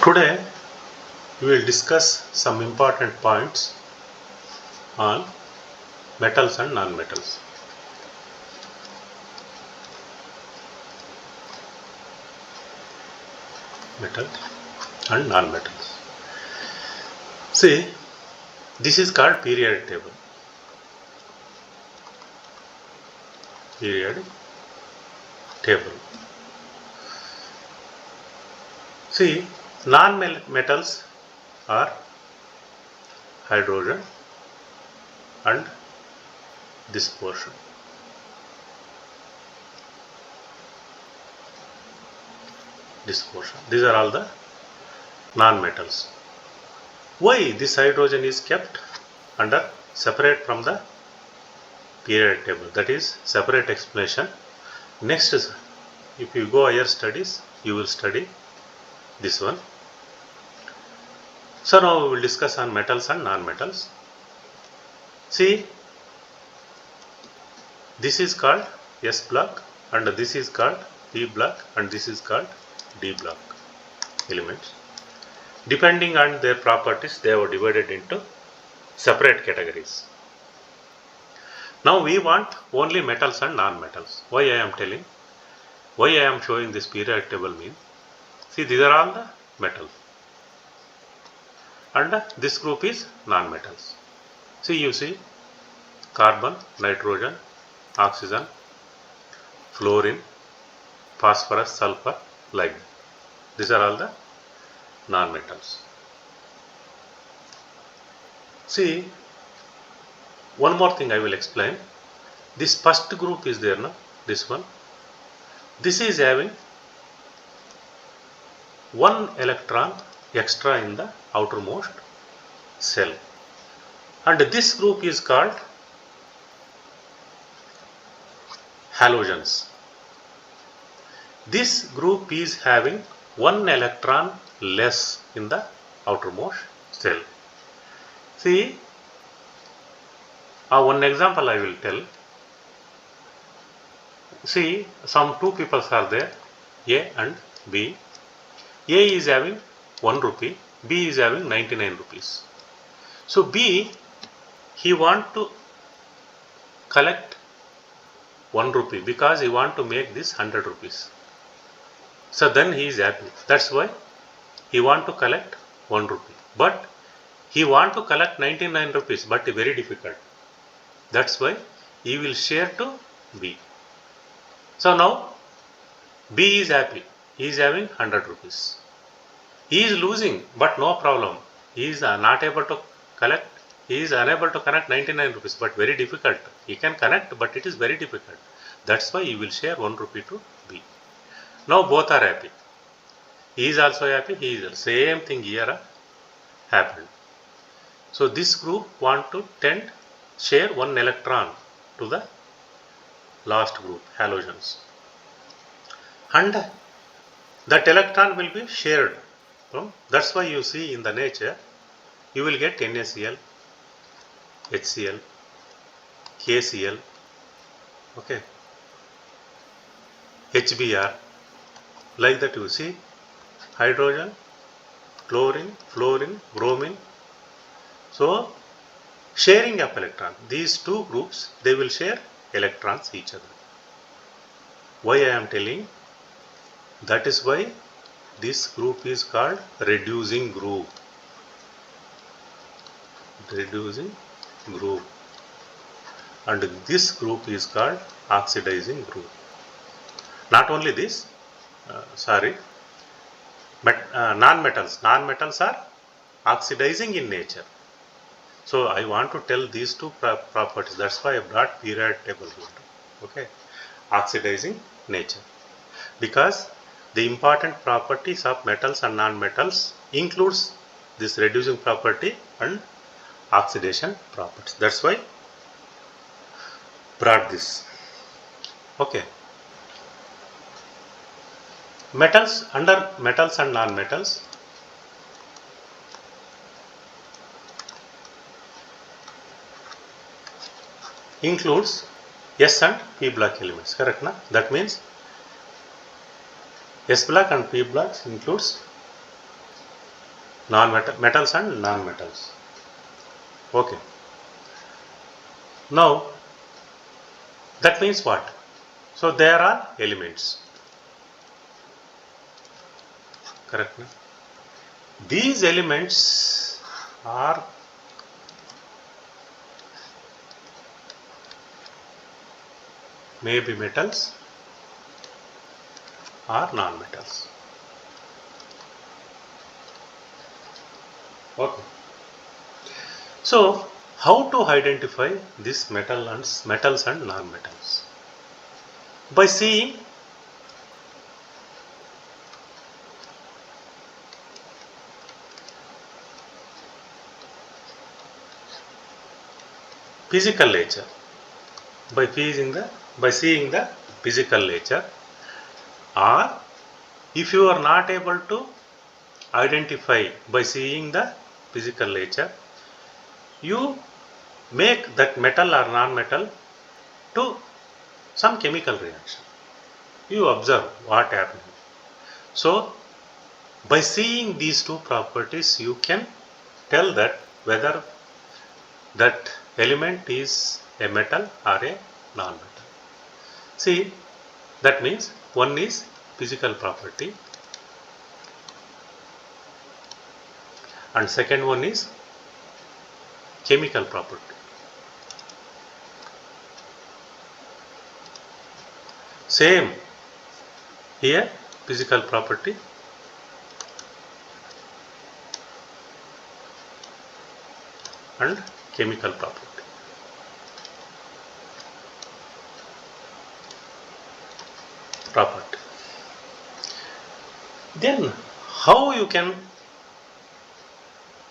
Today we will discuss some important points on metals and non-metals. Metal and non-metals. See, this is called periodic table. Periodic table. See, non-metals are hydrogen and this portion. This portion. These are all the non-metals. Why this hydrogen is kept under separate from the periodic table? That is separate explanation. Next is, if you go higher studies, you will study this one. So now we will discuss on metals and non-metals. See, this is called S block and this is called P block and this is called D block elements. Depending on their properties, they are divided into separate categories. Now we want only metals and non-metals. Why I am telling? Why I am showing this periodic table means, see, these are all the metals and this group is non-metals. See, you see carbon, nitrogen, oxygen, fluorine, phosphorus, sulfur, like that. These are all the non-metals. See, one more thing I will explain. This first group is there, no? This one. This is having one electron extra in the outermost cell. And this group is called halogens. This group is having one electron less in the outermost cell. See, one example I will tell. See, some two people are there, A and B. A is having 1 rupee, B is having 99 rupees. So B, he want to collect 1 rupee because he want to make this 100 rupees. So then he is happy. That's why he want to collect 1 rupee. But he want to collect 99 rupees, but very difficult. That's why he will share to B. So now B is happy. He is having 100 rupees. He is losing, but no problem. He is not able to collect. He is unable to connect 99 rupees, but very difficult. He can connect, but it is very difficult. That's why he will share 1 rupee to B. Now both are happy. He is also happy. He is same thing here happened. So this group want to share 1 electron to the last group, halogens. And that electron will be shared. That's why you see in the nature, you will get NaCl, HCl, KCl, okay, HBr, like that you see, hydrogen, chlorine, fluorine, bromine. So, sharing of electron, these two groups, they will share electrons each other. Why I am telling? That is why this group is called reducing group. Reducing group. And this group is called oxidizing group. Not only this, non-metals. Non-metals are oxidizing in nature. So I want to tell these two properties. That's why I brought periodic table here. Okay, oxidizing nature. Because the important properties of metals and non-metals includes this reducing property and oxidation properties. That's why brought this. Okay. Metals, under metals and non-metals, includes S and P block elements, correct na? That means S block and P blocks includes metals and non-metals. Okay. Now that means what? So there are elements. Correct. No? These elements are maybe metals or non-metals. Okay. So how to identify this metals and non-metals? By seeing physical nature. By seeing the physical nature, or if you are not able to identify by seeing the physical nature, you make that metal or non-metal to some chemical reaction. You observe what happened. So by seeing these two properties, you can tell that whether that element is a metal or a non-metal. See, that means one is physical property and second one is chemical property. Same here, physical property and chemical property. Then how you can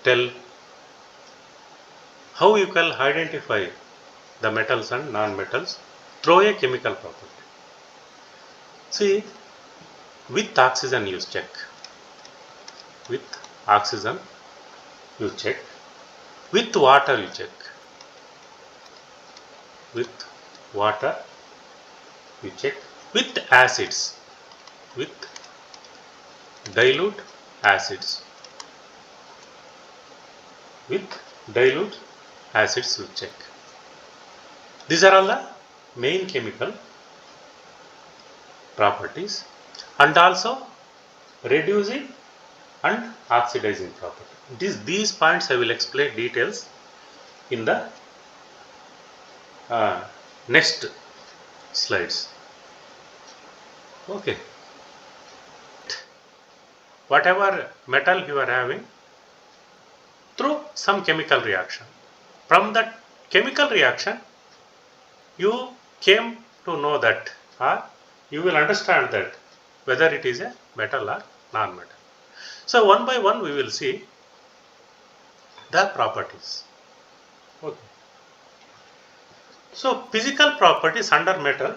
tell, how you can identify the metals and non-metals through a chemical property? See, with oxygen you check. With oxygen you check. With water you check. With water you check. With acids. With dilute acids. With dilute acids you check. These are all the main chemical properties, and also reducing and oxidizing property. These points I will explain details in the next slides. Okay. Whatever metal you are having, through some chemical reaction, from that chemical reaction you came to know that, or you will understand that whether it is a metal or non-metal. So one by one we will see the properties. Okay. So physical properties under metal,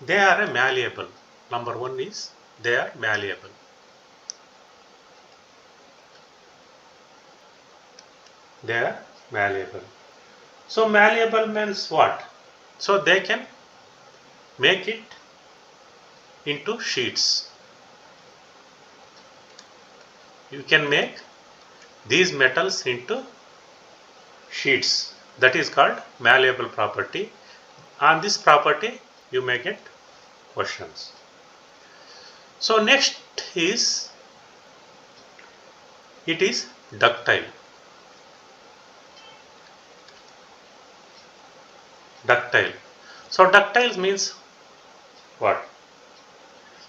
they are a malleable. Number one is they are malleable. They are malleable. So malleable means what? So they can make it into sheets. You can make these metals into sheets. That is called malleable property. On this property you may get questions. So next is, it is ductile. Ductile. So ductile means what?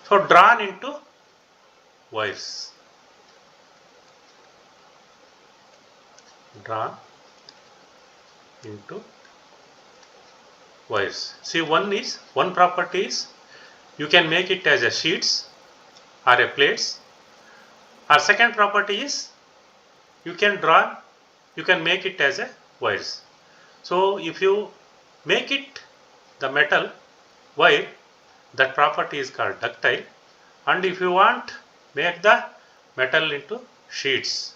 So drawn into wires. Drawn into wires. See, one property is you can make it as a sheets or a plates. Our second property is you can make it as a wires. So if you make it the metal wire, that property is called ductile. And if you want make the metal into sheets,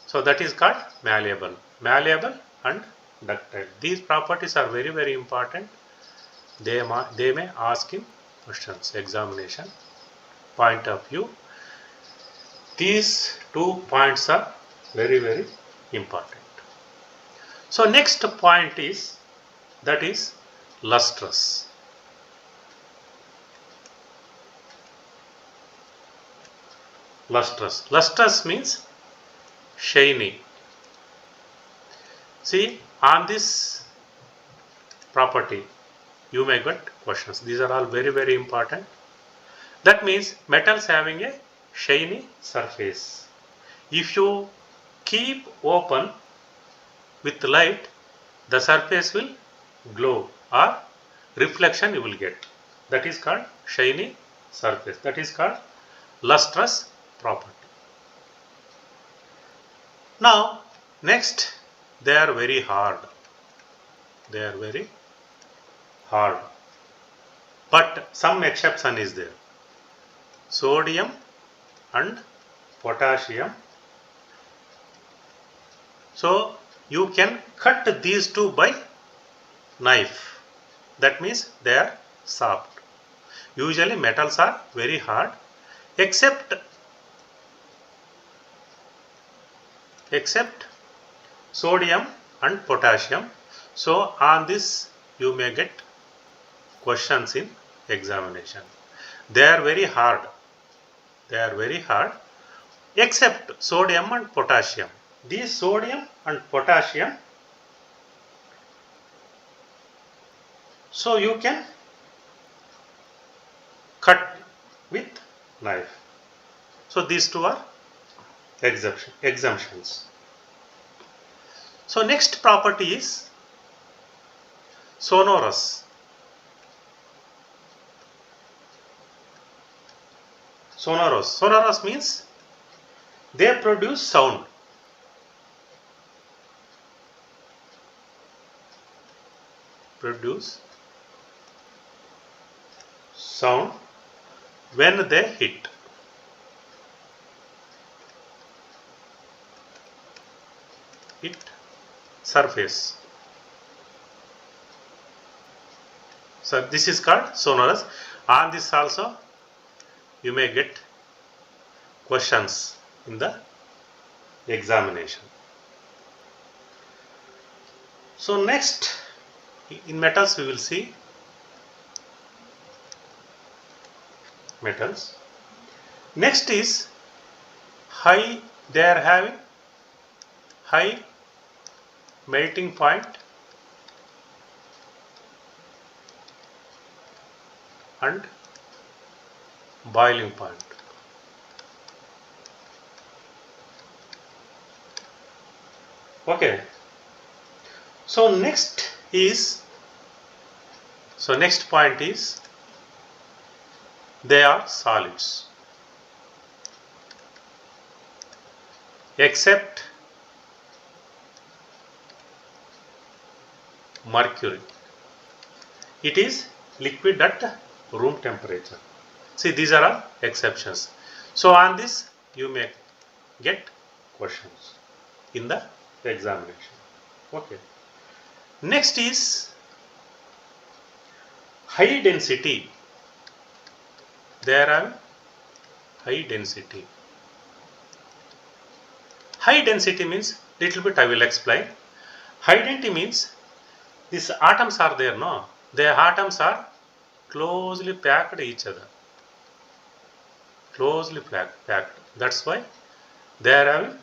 so that is called malleable. Malleable and ductile. These properties are very, very important. They may ask in questions, examination point of view. These Two points are very, very important. So next point is, that is lustrous. Lustrous. Lustrous means shiny. See, on this property you may get questions. These are all very, very important. That means metals having a shiny surface. If you keep open with light, the surface will glow or reflection you will get. That is called shiny surface. That is called lustrous property. Now next, they are very hard. They are very hard. But some exception is there. Sodium and potassium. So you can cut these two by knife. That means they are soft. Usually metals are very hard, except sodium and potassium. So on this you may get questions in examination. They are very hard. They are very hard, except sodium and potassium. These sodium and potassium, so you can cut with knife. So these two are exemptions. So next property is sonorous. Sonorous. Sonorous means they produce sound. Produce sound when they hit. Surface. So this is called sonorous. On this also you may get questions in the examination. So next, in metals we will see metals. Next is high, they are having high melting point and boiling point. Okay. So next point is they are solids, except mercury. It is liquid at room temperature. See, these are all exceptions. So on this you may get questions in the examination. Okay. Next is high density. There are high density. High density means, little bit I will explain. High density means these atoms are there, no? The atoms are closely packed each other. Closely packed. That's why they are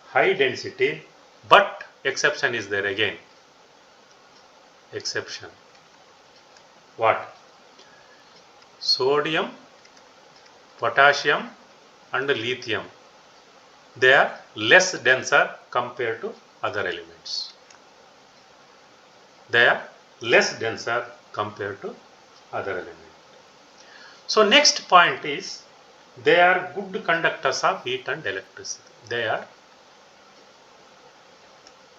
high density, but exception is there again. Exception. What? Sodium, potassium and lithium. They are less denser compared to other elements. They are less denser compared to other elements. So next point is they are good conductors of heat and electricity. They are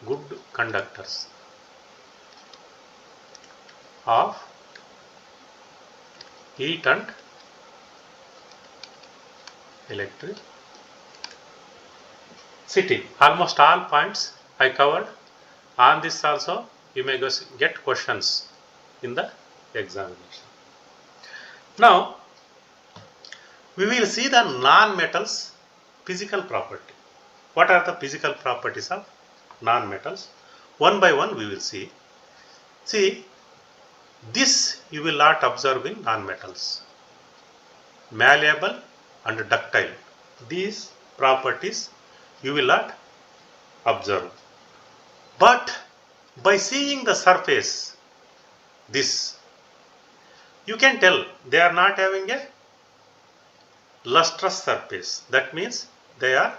good conductors of heat and electricity. Almost all points I covered. On this also you may get questions in the examination. Now we will see the non-metals physical property. what are the physical properties of non-metals? One by one we will see. See, this you will not observe in non-metals. Malleable and ductile. These properties you will not observe. But by seeing the surface, this, you can tell they are not having a lustrous surface. That means they are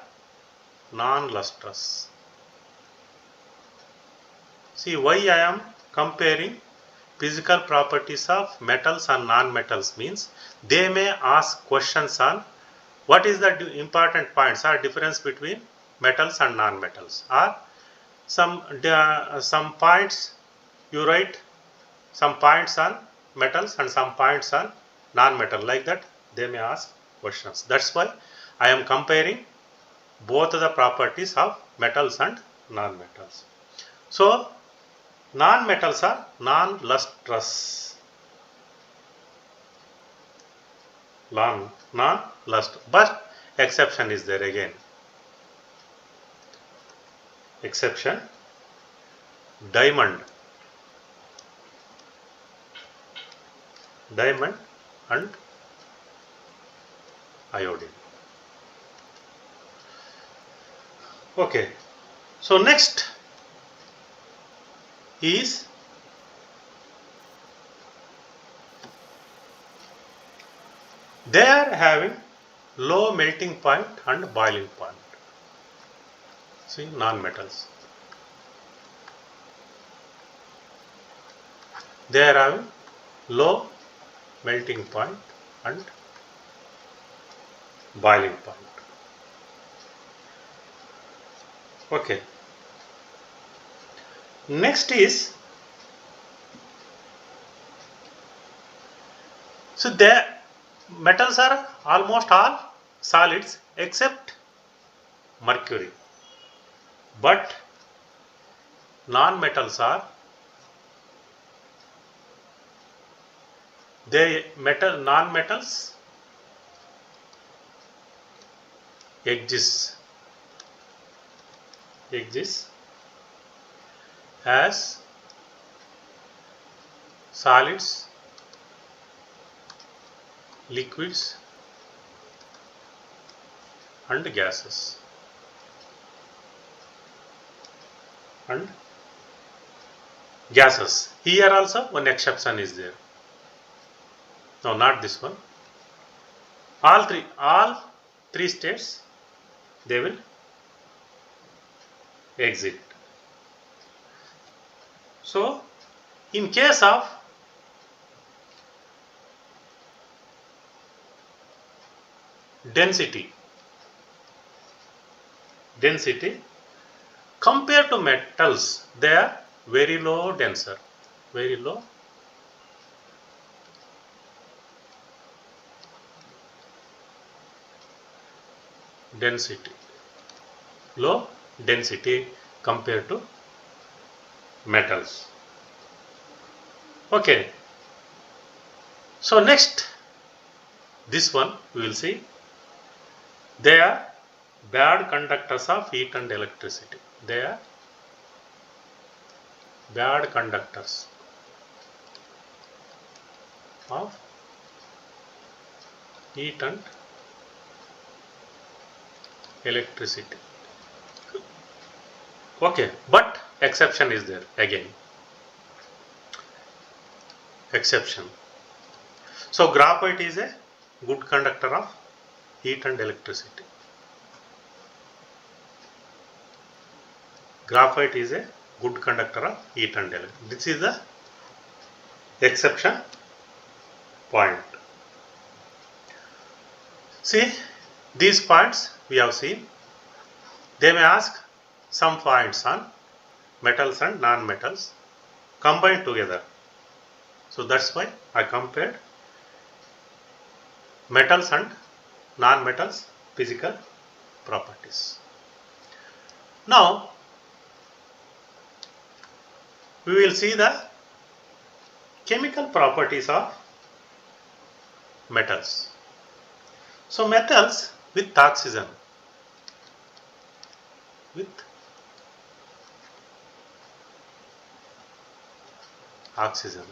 non-lustrous. See, why I am comparing physical properties of metals and non-metals means they may ask questions on what is the important points or difference between metals and non-metals, or some points you write some points on metals and some points on non-metal, like that they may ask questions. That's why I am comparing both the properties of metals and non-metals. So non-metals are non-lustrous, non-lustrous, but exception is there again. Exception, diamond and iodine. Okay, so next is they are having low melting point and boiling point. See, non-metals, they are having low melting point and boiling point. Okay. Next is, so the metals are almost all solids except mercury, but non-metals are non-metals exist as solids, liquids and gases. Here also one exception is there. No, not this one. All three states they will exit. So in case of density compared to metals, they are very low denser, very low density, low density compared to metals. Okay, so next this one we will see, they are bad conductors of heat and electricity. They are bad conductors of heat and electricity. Okay, but exception is there again. Exception. So graphite is a good conductor of heat and electricity. Graphite is a good conductor of heat and electricity. This is the exception point. See, these points we have seen. They may ask some points on metals and non-metals combined together. So that's why I compared metals and non-metals physical properties. Now we will see the chemical properties of metals. So metals with oxygen, with oxygen,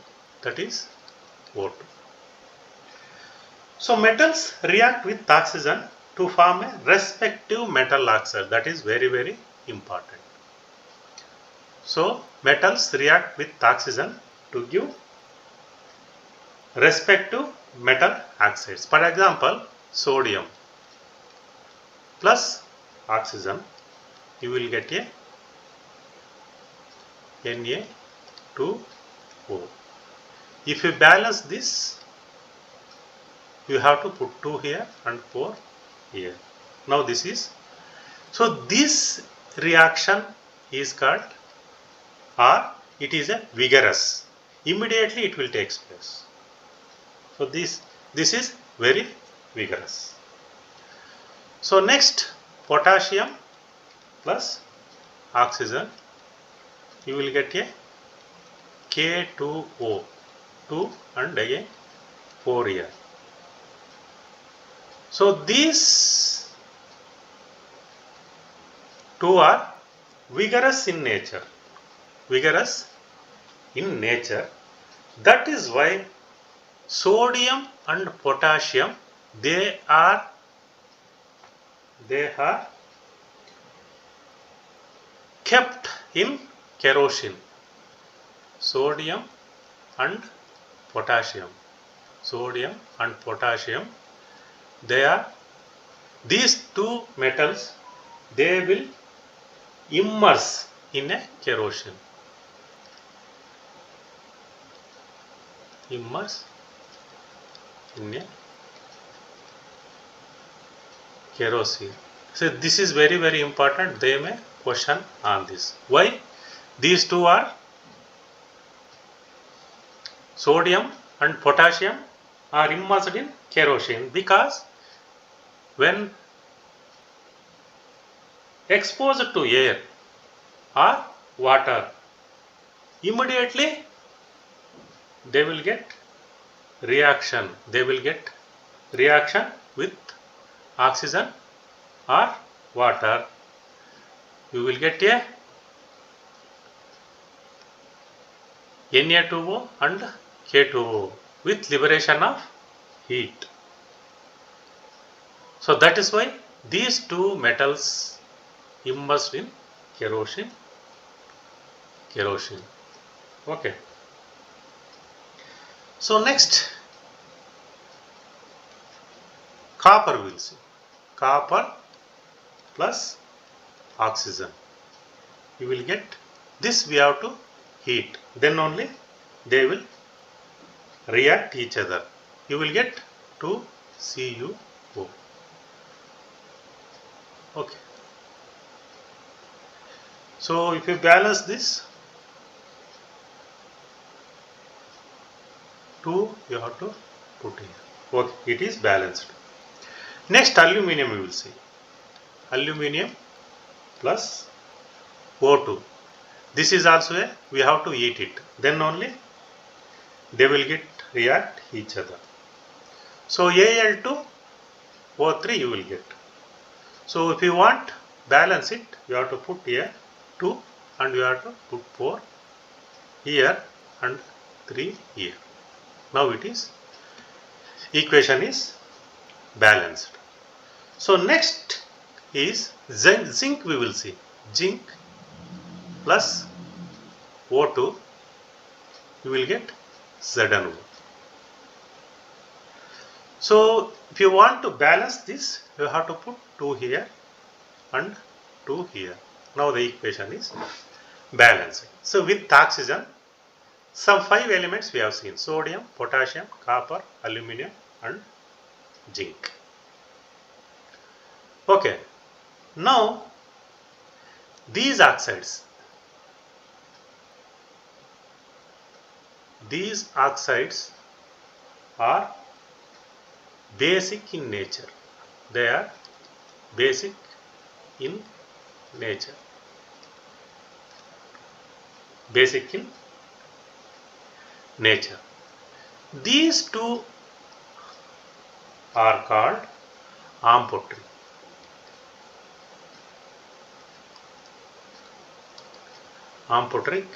that is O2. So metals react with oxygen to form a respective metal oxide, that is very, very important. So metals react with oxygen to give respective metal oxides. For example, sodium plus oxygen, you will get a Na2O. If you balance this, you have to put 2 here and 4 here. Now this is, so this reaction is called, or it is a vigorous. Immediately it will take place. So this is very vigorous. So next, potassium plus oxygen, you will get a K2O, 2 and again 4 here. So these two are vigorous in nature. Vigorous in nature. That is why sodium and potassium, they are kept in kerosene. Sodium and potassium. Sodium and potassium, they are, these two metals, they will immerse in a kerosene. Immerse in a kerosene. So this is very, very important. They may question on this. Why? These two are, sodium and potassium are immersed in kerosene, because when exposed to air or water, immediately they will get reaction. They will get reaction with oxygen or water. You will get a Na2O and K2O with liberation of heat. So that is why these two metals immersed in kerosene. Okay. So next, copper we will see. Copper plus oxygen. You will get this, we have to heat. Then only they will react each other. You will get 2CuO. Okay. So if you balance this, 2 you have to put here. Okay, it is balanced. Next, aluminium we will see. Aluminium plus O2. This is also a, we have to heat it. Then only they will react each other. So Al2O3 you will get. So if you want balance it, you have to put here 2 and you have to put 4 here and 3 here. Now it is, equation is balanced. So next is zinc we will see. Zinc plus O2, you will get ZnO. So if you want to balance this, you have to put 2 here and 2 here. Now the equation is balanced. So with oxygen, some 5 elements we have seen: sodium, potassium, copper, aluminium and zinc. Okay. Now these oxides are basic in nature. They are basic in nature. Basic in nature. These two are called amphotericity. amphoteric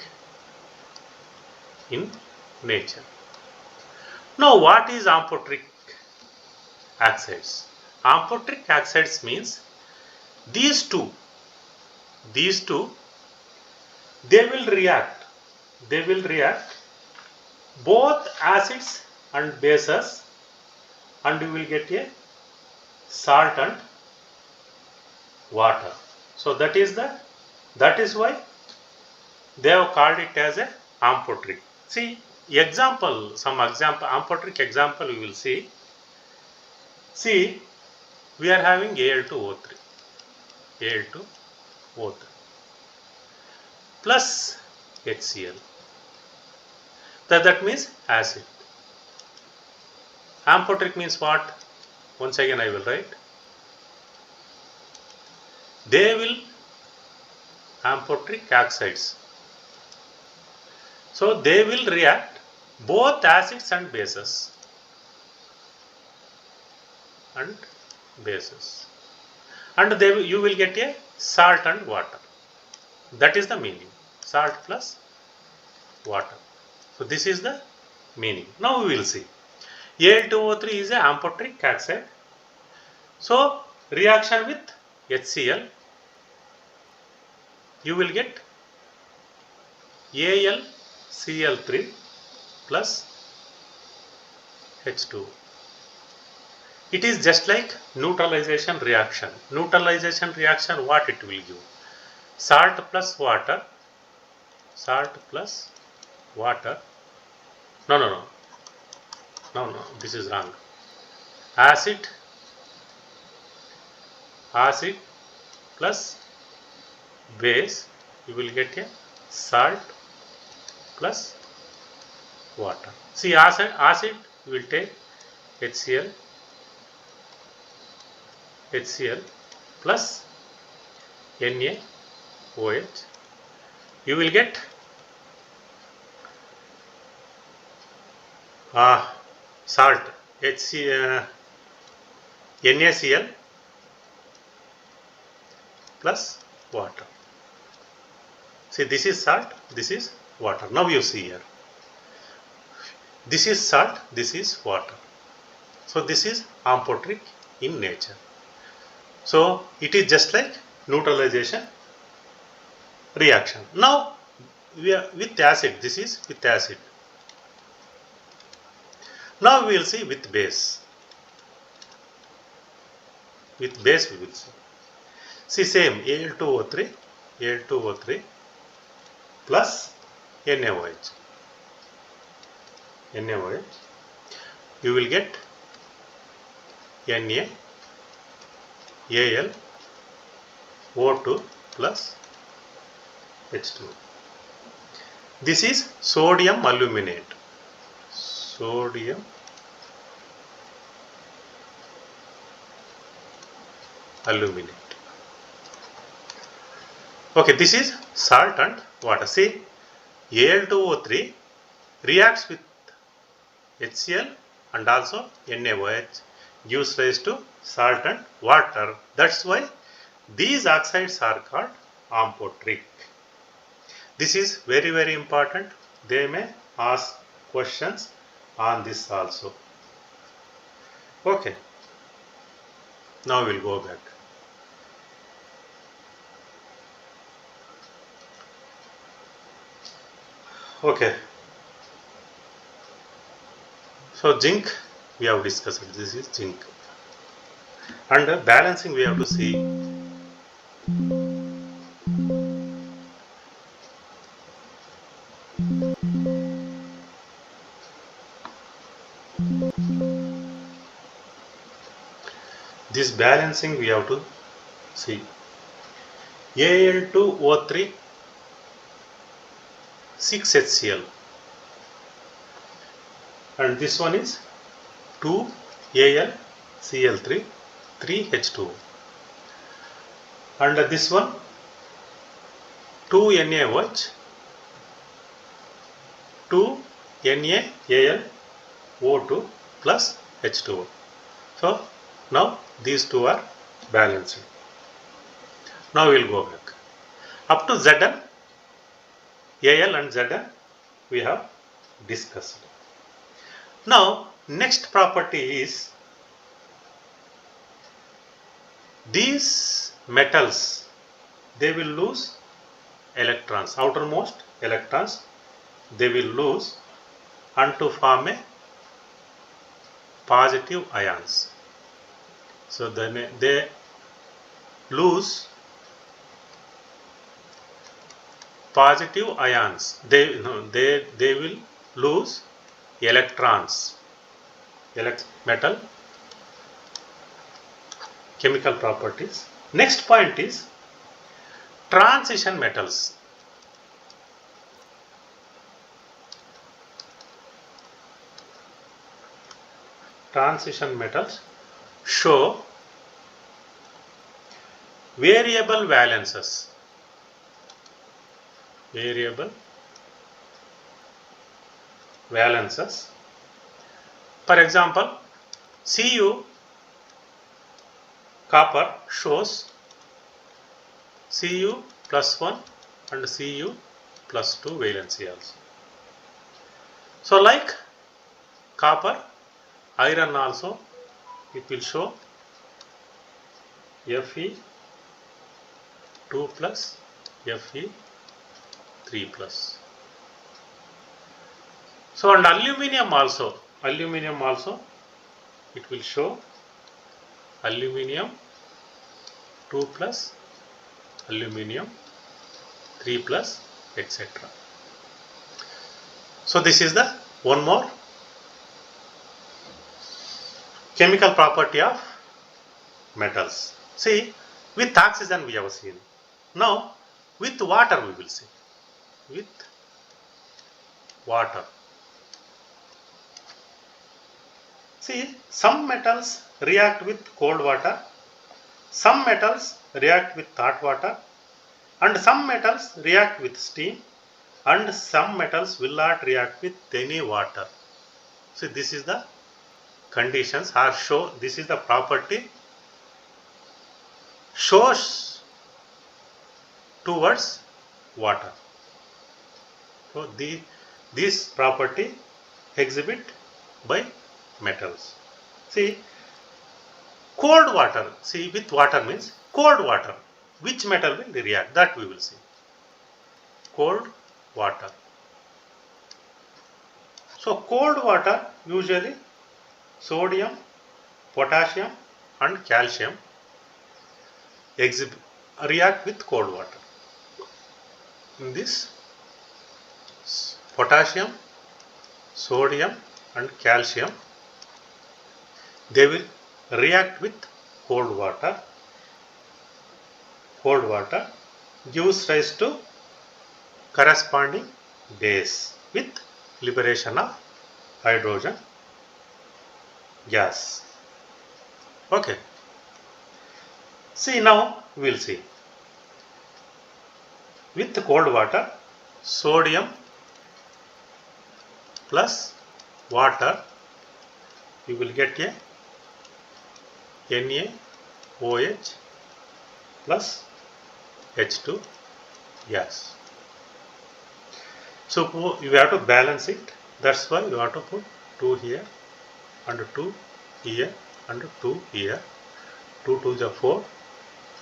in nature. Now what is amphoteric oxides? Amphoteric oxides means these two they will react both acids and bases, and you will get a salt and water. So that is why they have called it as a amphoteric. See some amphoteric example we will see. See, we are having Al2O3 plus HCl. That means acid. Amphoteric means what? Once again I will write. They will amphoteric oxides. So they will react both acids and bases. And you will get a salt and water. That is the meaning. Salt plus water. So this is the meaning. Now we will see. Al2O3 is a amphoteric oxide. So reaction with HCl, you will get AlCl3 plus H2. It is just like neutralization reaction. Neutralization reaction, what it will give? Salt plus water. No, this is wrong. Acid plus base, you will get a salt plus water. See, acid you will take HCl plus NaOH. You will get salt NaCl plus water. See, this is salt, this is water. Now you see here. This is salt, this is water. So this is amphoteric in nature. So it is just like neutralization reaction. Now we are with acid. This is with acid. Now we will see with base. With base we will see. See, same Al2O3 plus NaOH. You will get NaAlO2 plus H2. This is sodium aluminate. Okay, this is salt and water. See, Al2O3 reacts with HCl and also NaOH, gives rise to salt and water. That's why these oxides are called amphoteric. This is very, very important. They may ask questions on this also. Okay. Now we'll go back. Okay. So zinc we have discussed. This is zinc. And balancing we have to see. This balancing we have to see. Al2O3 6HCl, and this one is 2AlCl3 3H2O, and this one 2NaOH 2NaAlO2 plus H2O. So now these two are balanced. Now we will go back. Up to Zn Al and Zn we have discussed. Now next property is these metals, they will lose electrons, outermost electrons they will lose and to form a positive ions. So then they lose positive ions, they will lose electrons. Metal chemical properties. Next point is transition metals. Transition metals show variable valences. Variable valences. For example, Cu copper shows Cu plus 1 and Cu plus 2 valency also. So like copper, iron also it will show Fe 2 plus, Fe 3 plus. So and aluminium also it will show aluminium 2 plus, aluminium 3 plus, etc. So this is the one more chemical property of metals. See, with oxygen we have seen. Now with water we will see. With water. See, some metals react with cold water, some metals react with hot water, and some metals react with steam, and some metals will not react with any water. So this is the conditions or show, this is the property shows towards water. So this property exhibit by metals. See, cold water, see with water means cold water. Which metal will react? That we will see. Cold water. So cold water usually sodium, potassium and calcium react with cold water. In this potassium, sodium and calcium, they will react with cold water. Cold water gives rise to corresponding base with liberation of hydrogen gas. Okay. See, now we will see. With cold water, sodium plus water, you will get a NaOH plus H2 gas. So you have to balance it. That's why you have to put 2 here and 2 here and 2 here. 2 to the 4.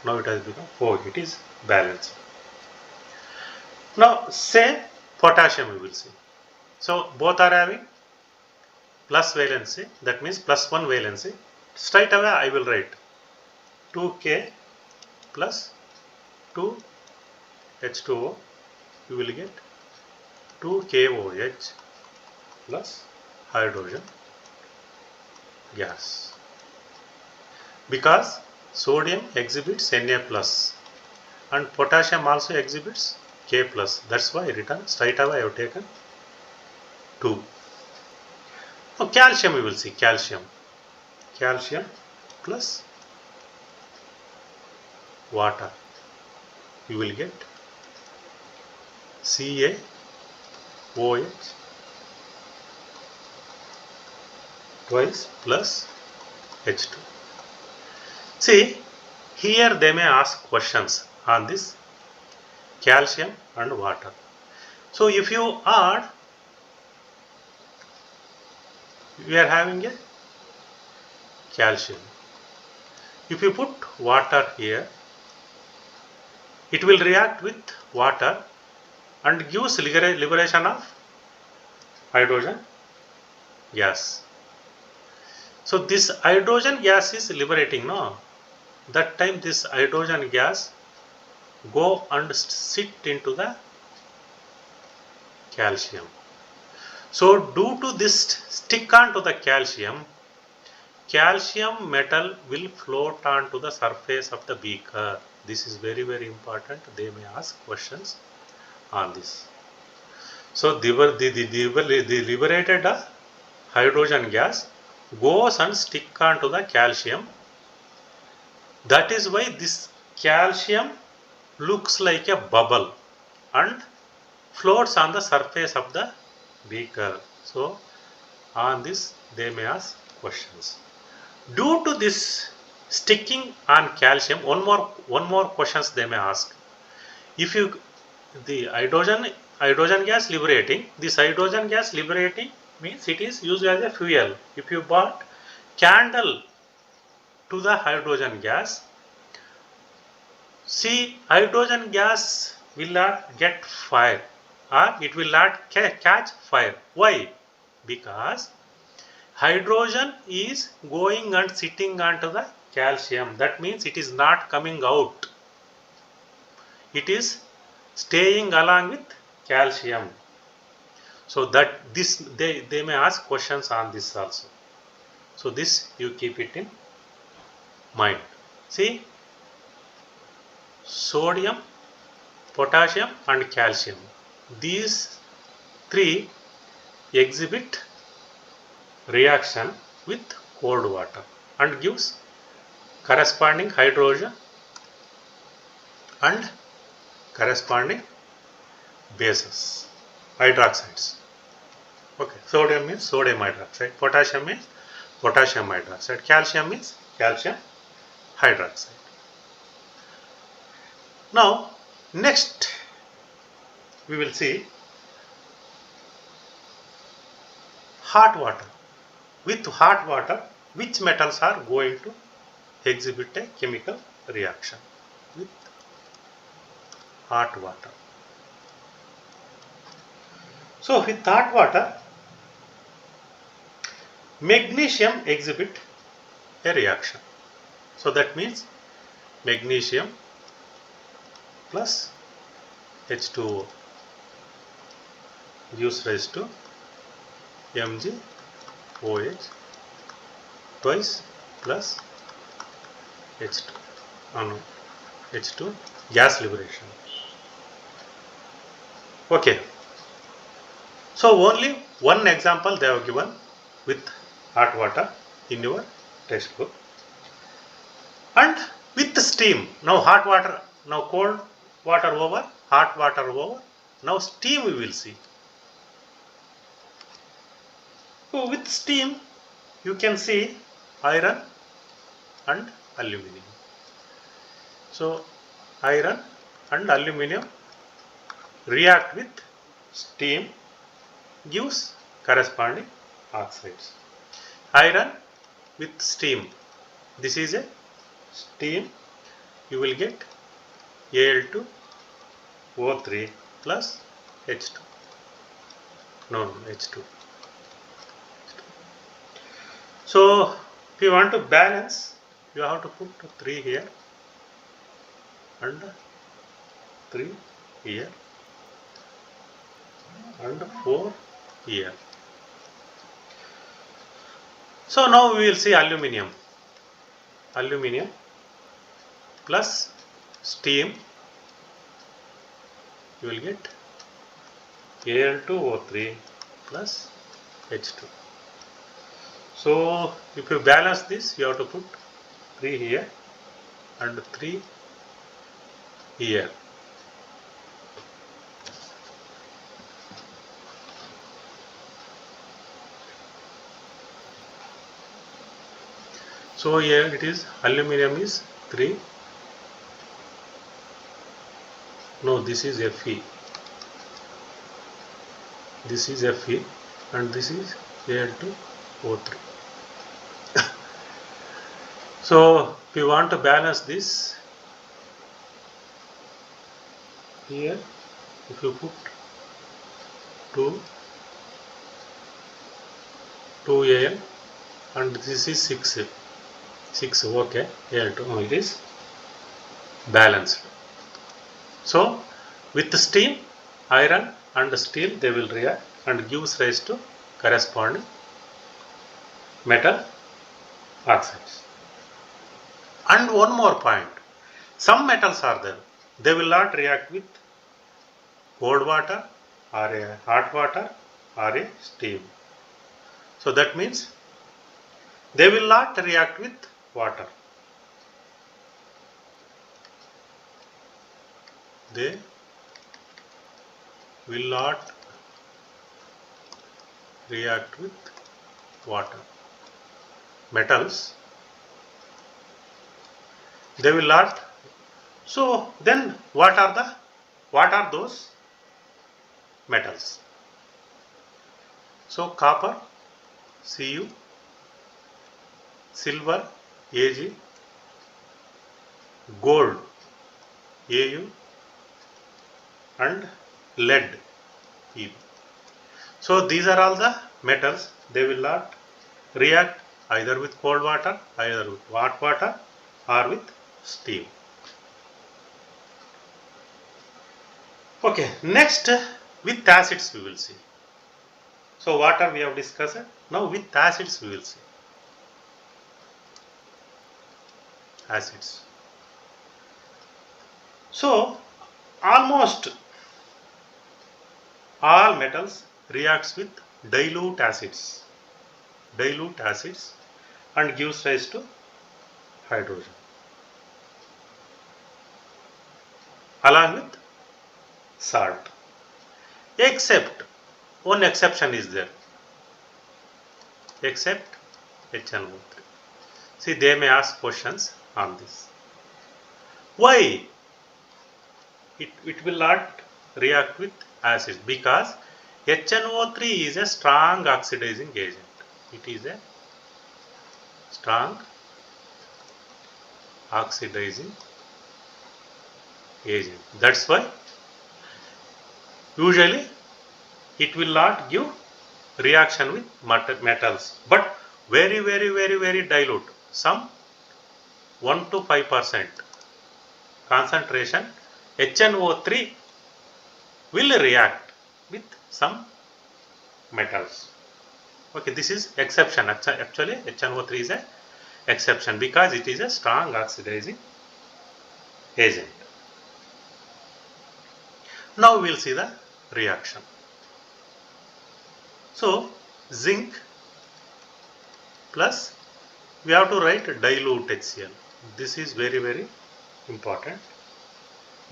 Now it has become 4. It is balanced. Now say potassium we will see. So both are having plus valency. That means plus 1 valency. Straight away I will write 2K plus 2 H2O. You will get 2 KOH plus hydrogen gas. Because sodium exhibits Na plus and potassium also exhibits K plus. That's why I written straight away I have taken 2. Now calcium we will see. Calcium plus water. You will get CaOH twice plus H2. See, here they may ask questions on this calcium and water. So if you add, we are having a calcium. If you put water here, it will react with water and gives liberation of hydrogen gas. So this hydrogen gas is liberating, no? That time this hydrogen gas go and sit into the calcium. So due to this stick onto the calcium, calcium metal will float onto the surface of the beaker. This is very important. They may ask questions on this. So the liberated hydrogen gas goes and stick onto the calcium. That is why this calcium looks like a bubble and floats on the surface of the beaker. So on this they may ask questions. Due to this sticking on calcium, one more questions they may ask. If you the hydrogen gas liberating, this hydrogen gas liberating means it is used as a fuel. If you bought candle to the hydrogen gas, see, hydrogen gas will not get fire or it will not catch fire. Why? Because hydrogen is going and sitting onto the calcium. That means it is not coming out. It is staying along with calcium. So that this they may ask questions on this also. So this you keep it in mind. See, sodium, potassium and calcium. These three exhibit reaction with cold water and gives corresponding hydrogen and corresponding bases, hydroxides. Okay, sodium means sodium hydroxide, potassium means potassium hydroxide, calcium means calcium hydroxide. Now next we will see hot water. With hot water, which metals are going to exhibit a chemical reaction with hot water. So with hot water, magnesium exhibit a reaction. So that means magnesium plus H2O gives rise to MgOH twice plus H2. No, H2 gas liberation. Okay. So only one example they have given with hot water in your textbook. And with steam. Now hot water, now cold water over, hot water over. Now steam we will see. So with steam you can see iron and aluminum. So iron and aluminum react with steam, gives corresponding oxides. Iron with steam, this is a steam, you will get Al2O3 plus H2. No, H2. So if you want to balance, you have to put 3 here and 3 here and 4 here. So now we will see aluminium. Aluminium plus steam, you will get Al2O3 plus H2. So if you balance this, you have to put 3 here and 3 here. So here it is, aluminum is 3. No, this is Fe. This is Fe and this is Al2O3. So we want to balance this. Here if you put 2Al and this is 6 okay, Al2, it is balanced. So with the steam, iron and steel, they will react and gives rise to corresponding metal oxides. And one more point, some metals are there, they will not react with cold water or a hot water or a steam. So that means they will not react with water. They will not react with water. Metals, they will not. So then what are those metals? So copper, Cu, silver, Ag, gold, Au, and lead, E. So these are all the metals. They will not react either with cold water, either with hot water or with steam. Okay, next with acids we will see. So water we have discussed. Now with acids we will see. Acids. So almost all metals reacts with dilute acids and gives rise to hydrogen along with salt, except one exception is there, except HNO3. See, they may ask questions on this. Why it will not react with acids? Because HNO3 is a strong oxidizing agent. It is a strong oxidizing agent. That's why usually it will not give reaction with metals, but very dilute. Some 1 to 5% concentration HNO3 will react with some metals. Okay, this is exception. Actually HNO3 is a exception because it is a strong oxidizing agent. Now we will see the reaction. So zinc plus, we have to write dilute HCl. This is very important.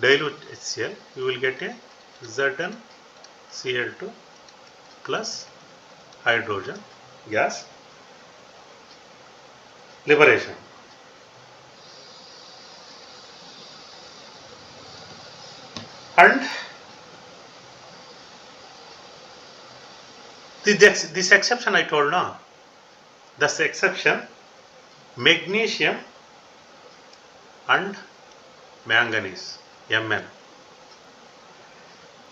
Dilute HCl, you will get a ZnCl2 plus hydrogen gas liberation. And this exception I told now, this exception, magnesium and manganese, Mn,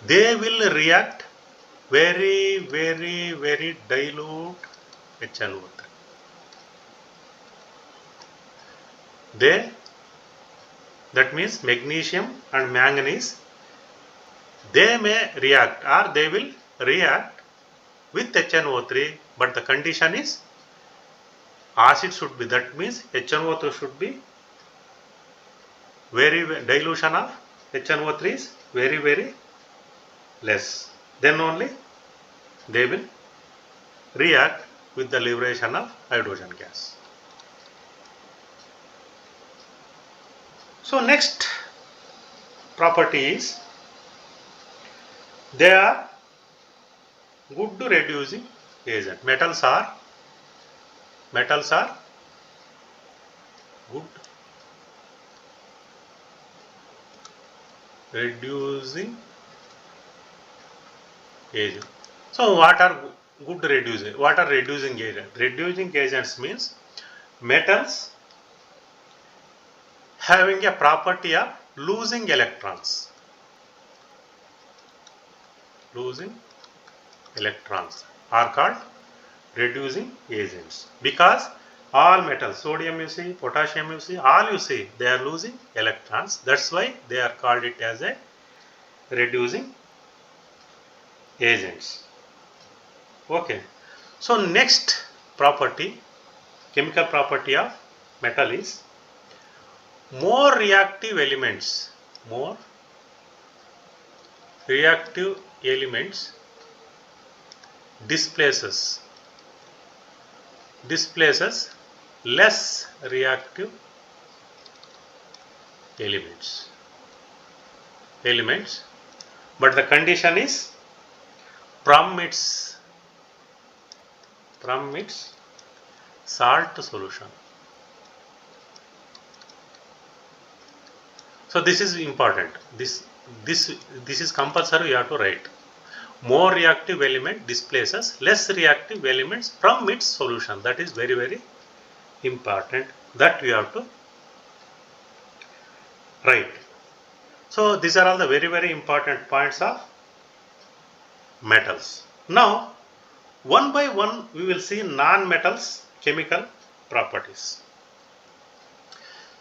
they will react very dilute HNO3. That means magnesium and manganese, they may react or they will react with HNO3, but the condition is acid should be, that means HNO3 should be dilution of HNO3 is very less. Then only they will react with the liberation of hydrogen gas. So next property is they are good reducing agent. Metals are good reducing agent. So what are good reducing? What are reducing agents? Reducing agents means metals having a property of losing electrons. Losing electrons are called reducing agents, because all metals, sodium you see, potassium you see, all you see, they are losing electrons. That's why they are called it as a reducing agents. Okay. So next property, chemical property of metal is more reactive elements. More reactive elements displaces less reactive elements, but the condition is from its salt solution. So this is important. This is compulsory. You have to write. More reactive element displaces less reactive elements from its solution. That is very, very important. That we have to write. So these are all the very, very important points of metals. Now one by one we will see non-metals chemical properties.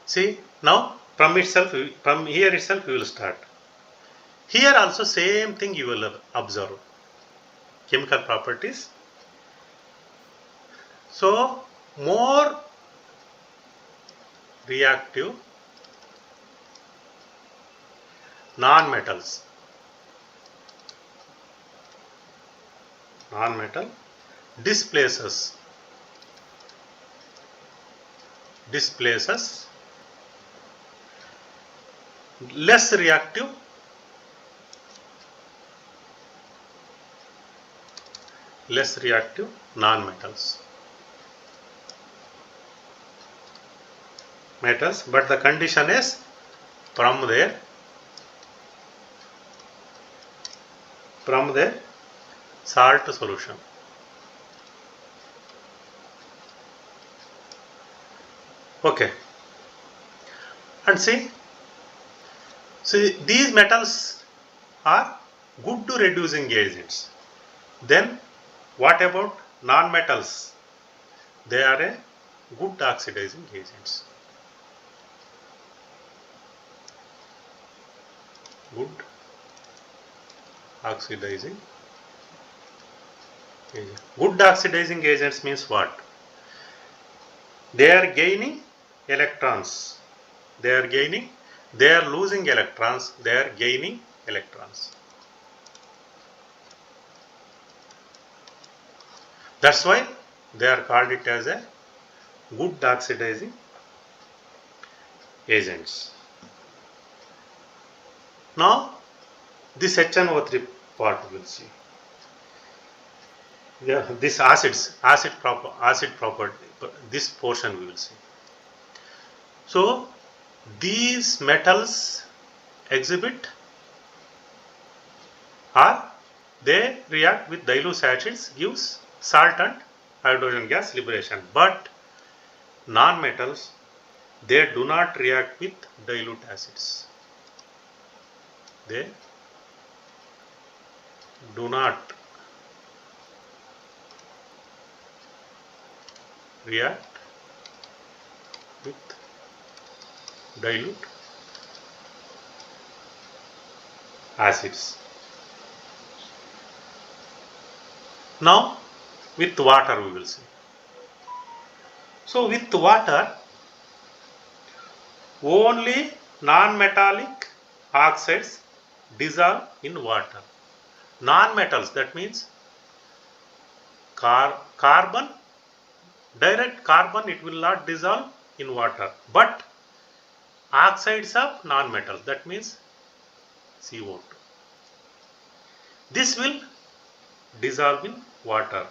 See, now from here itself we will start. Here also same thing you will observe. Chemical properties. So more reactive non-metal displaces less reactive non-metals, but the condition is from their salt solution. Okay, and see these metals are good to reducing agents. Then what about non-metals? They are a good oxidizing agents. Good oxidizing agent. Good oxidizing agents means what? They are gaining electrons. They are losing electrons. They are gaining electrons. That's why they are called it as a good oxidizing agents. Now this HNO3 part we will see. Yeah, this acid property, this portion we will see. So these metals exhibit, or they react with dilute acids, gives salt and hydrogen gas liberation. But non-metals, they do not react with dilute acids. They do not react with dilute acids. Now with water we will see. So with water, only non-metallic oxides dissolve in water. Non-metals, that means carbon, direct carbon, it will not dissolve in water, but oxides of non-metals, that means CO2, this will dissolve in water.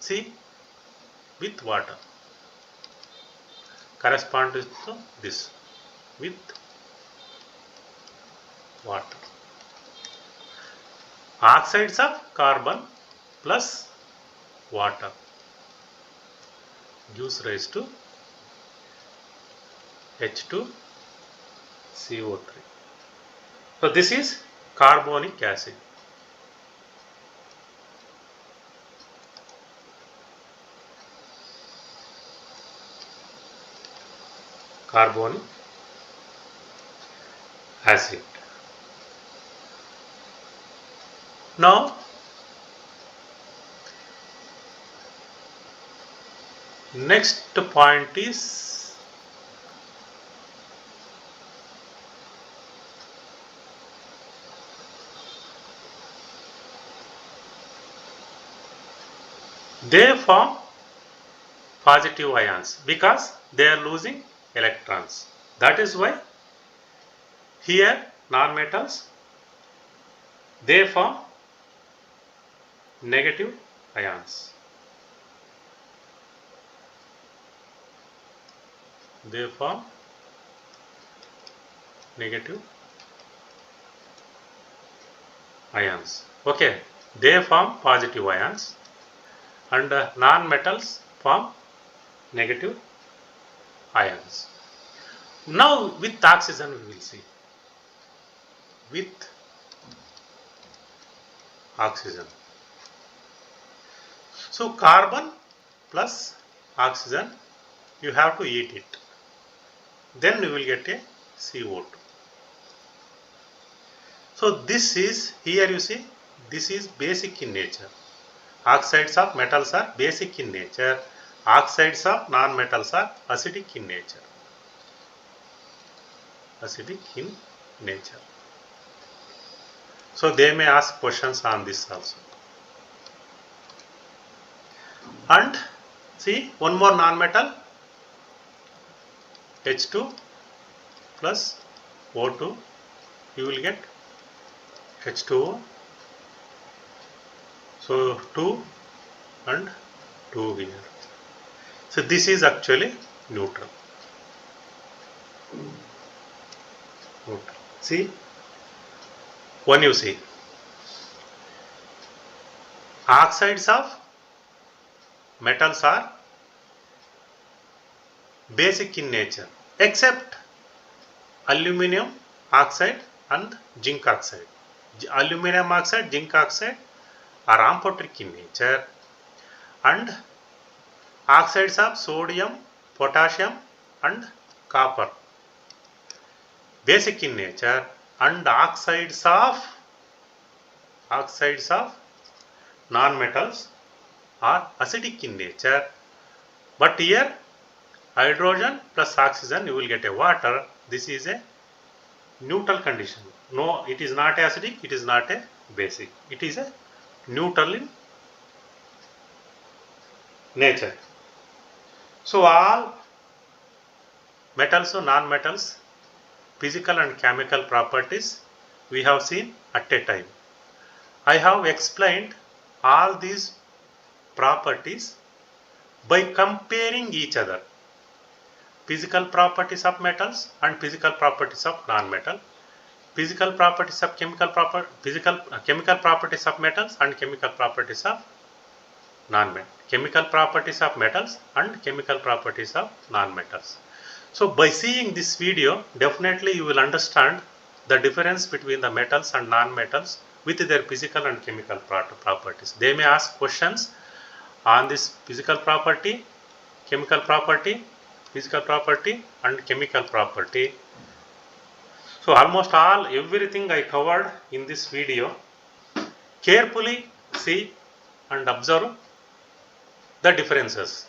See, with water corresponds to this, with water. oxides of carbon plus water gives rise to H2CO3. So this is carbonic acid. Carbonic acid. Now next point is they form positive ions because they are losing electrons. That is why here nonmetals they form negative ions. They form negative ions. Okay, they form positive ions and non-metals form negative ions. Now with oxygen we will see. With oxygen. So carbon plus oxygen, you have to eat it. Then you will get a CO2. So this is, here you see, this is basic in nature. Oxides of metals are basic in nature. Oxides of non-metals are acidic in nature. Acidic in nature. So they may ask questions on this also. And see, one more non-metal, H2 plus O2, you will get H2O. So 2 and 2 here. So this is actually neutral. See, when you see oxides of metals are basic in nature except aluminum oxide and zinc oxide. Aluminum oxide, zinc oxide are amphoteric in nature, and oxides of sodium, potassium and copper basic in nature, and oxides of non-metals are acidic in nature. But here hydrogen plus oxygen you will get a water. This is a neutral condition. No, it is not acidic, it is not a basic. It is a neutral in nature. So all metals or non-metals, physical and chemical properties we have seen at a time. I have explained all these properties by comparing each other. Physical properties of metals and physical properties of non-metal. Physical properties of chemical properties of metals and chemical properties of non-metal. Chemical properties of metals and chemical properties of non-metals. So by seeing this video, definitely you will understand the difference between the metals and non-metals with their physical and chemical properties. They may ask questions on this physical property, chemical property, physical property and chemical property. So almost everything I covered in this video. Carefully see and observe the differences.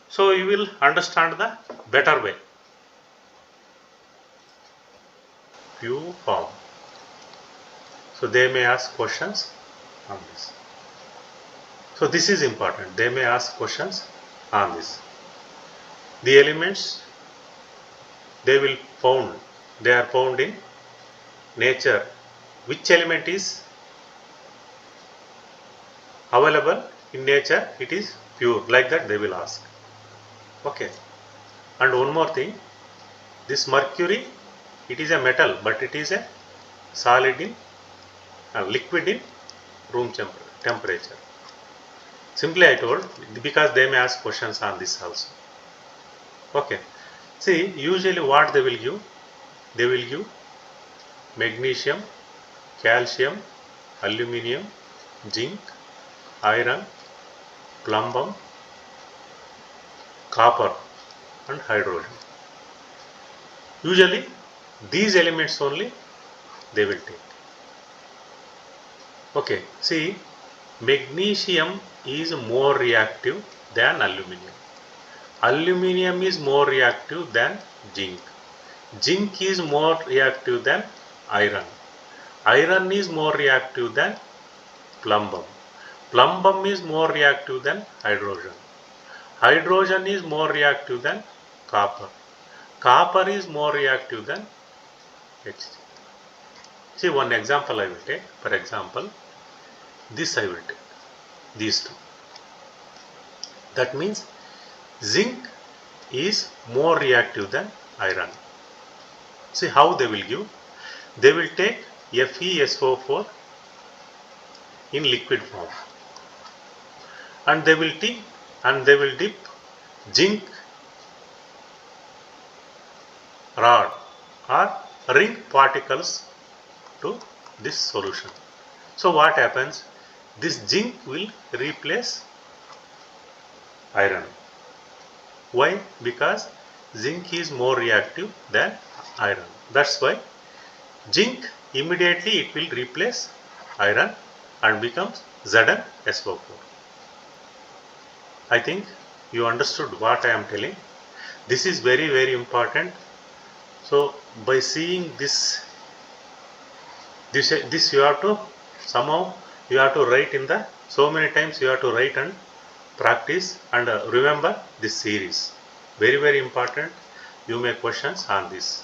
So you will understand the better way. Pure form. So they may ask questions on this. So this is important. They may ask questions on this. The elements they are found in nature. Which element is available in nature? It is pure. Like that they will ask. Okay. And one more thing. This mercury, it is a metal, but it is a solid in liquid in room temperature. Simply I told, because they may ask questions on this also. Okay. See, usually what they will give? They will give magnesium, calcium, aluminium, zinc, iron, plumbum, copper and hydrogen. Usually these elements only they will take. Okay, see, magnesium is more reactive than aluminium. Aluminium is more reactive than zinc. Zinc is more reactive than iron. Iron is more reactive than plumbum. Plumbum is more reactive than hydrogen. Hydrogen is more reactive than copper. Copper is more reactive than Hg. See, one example I will take. For example, this I will take. These two. That means zinc is more reactive than iron. See how they will give. They will take FeSO4 in liquid form, and they will dip zinc rod or ring particles to this solution. So what happens? This zinc will replace iron. Why? Because zinc is more reactive than iron. That's why zinc immediately it will replace iron and becomes ZnSO4. I think you understood what I am telling. This is very important. So by seeing this you have to somehow you have to write in the so many times you have to write and practice and remember this series. Very important. You make questions on this.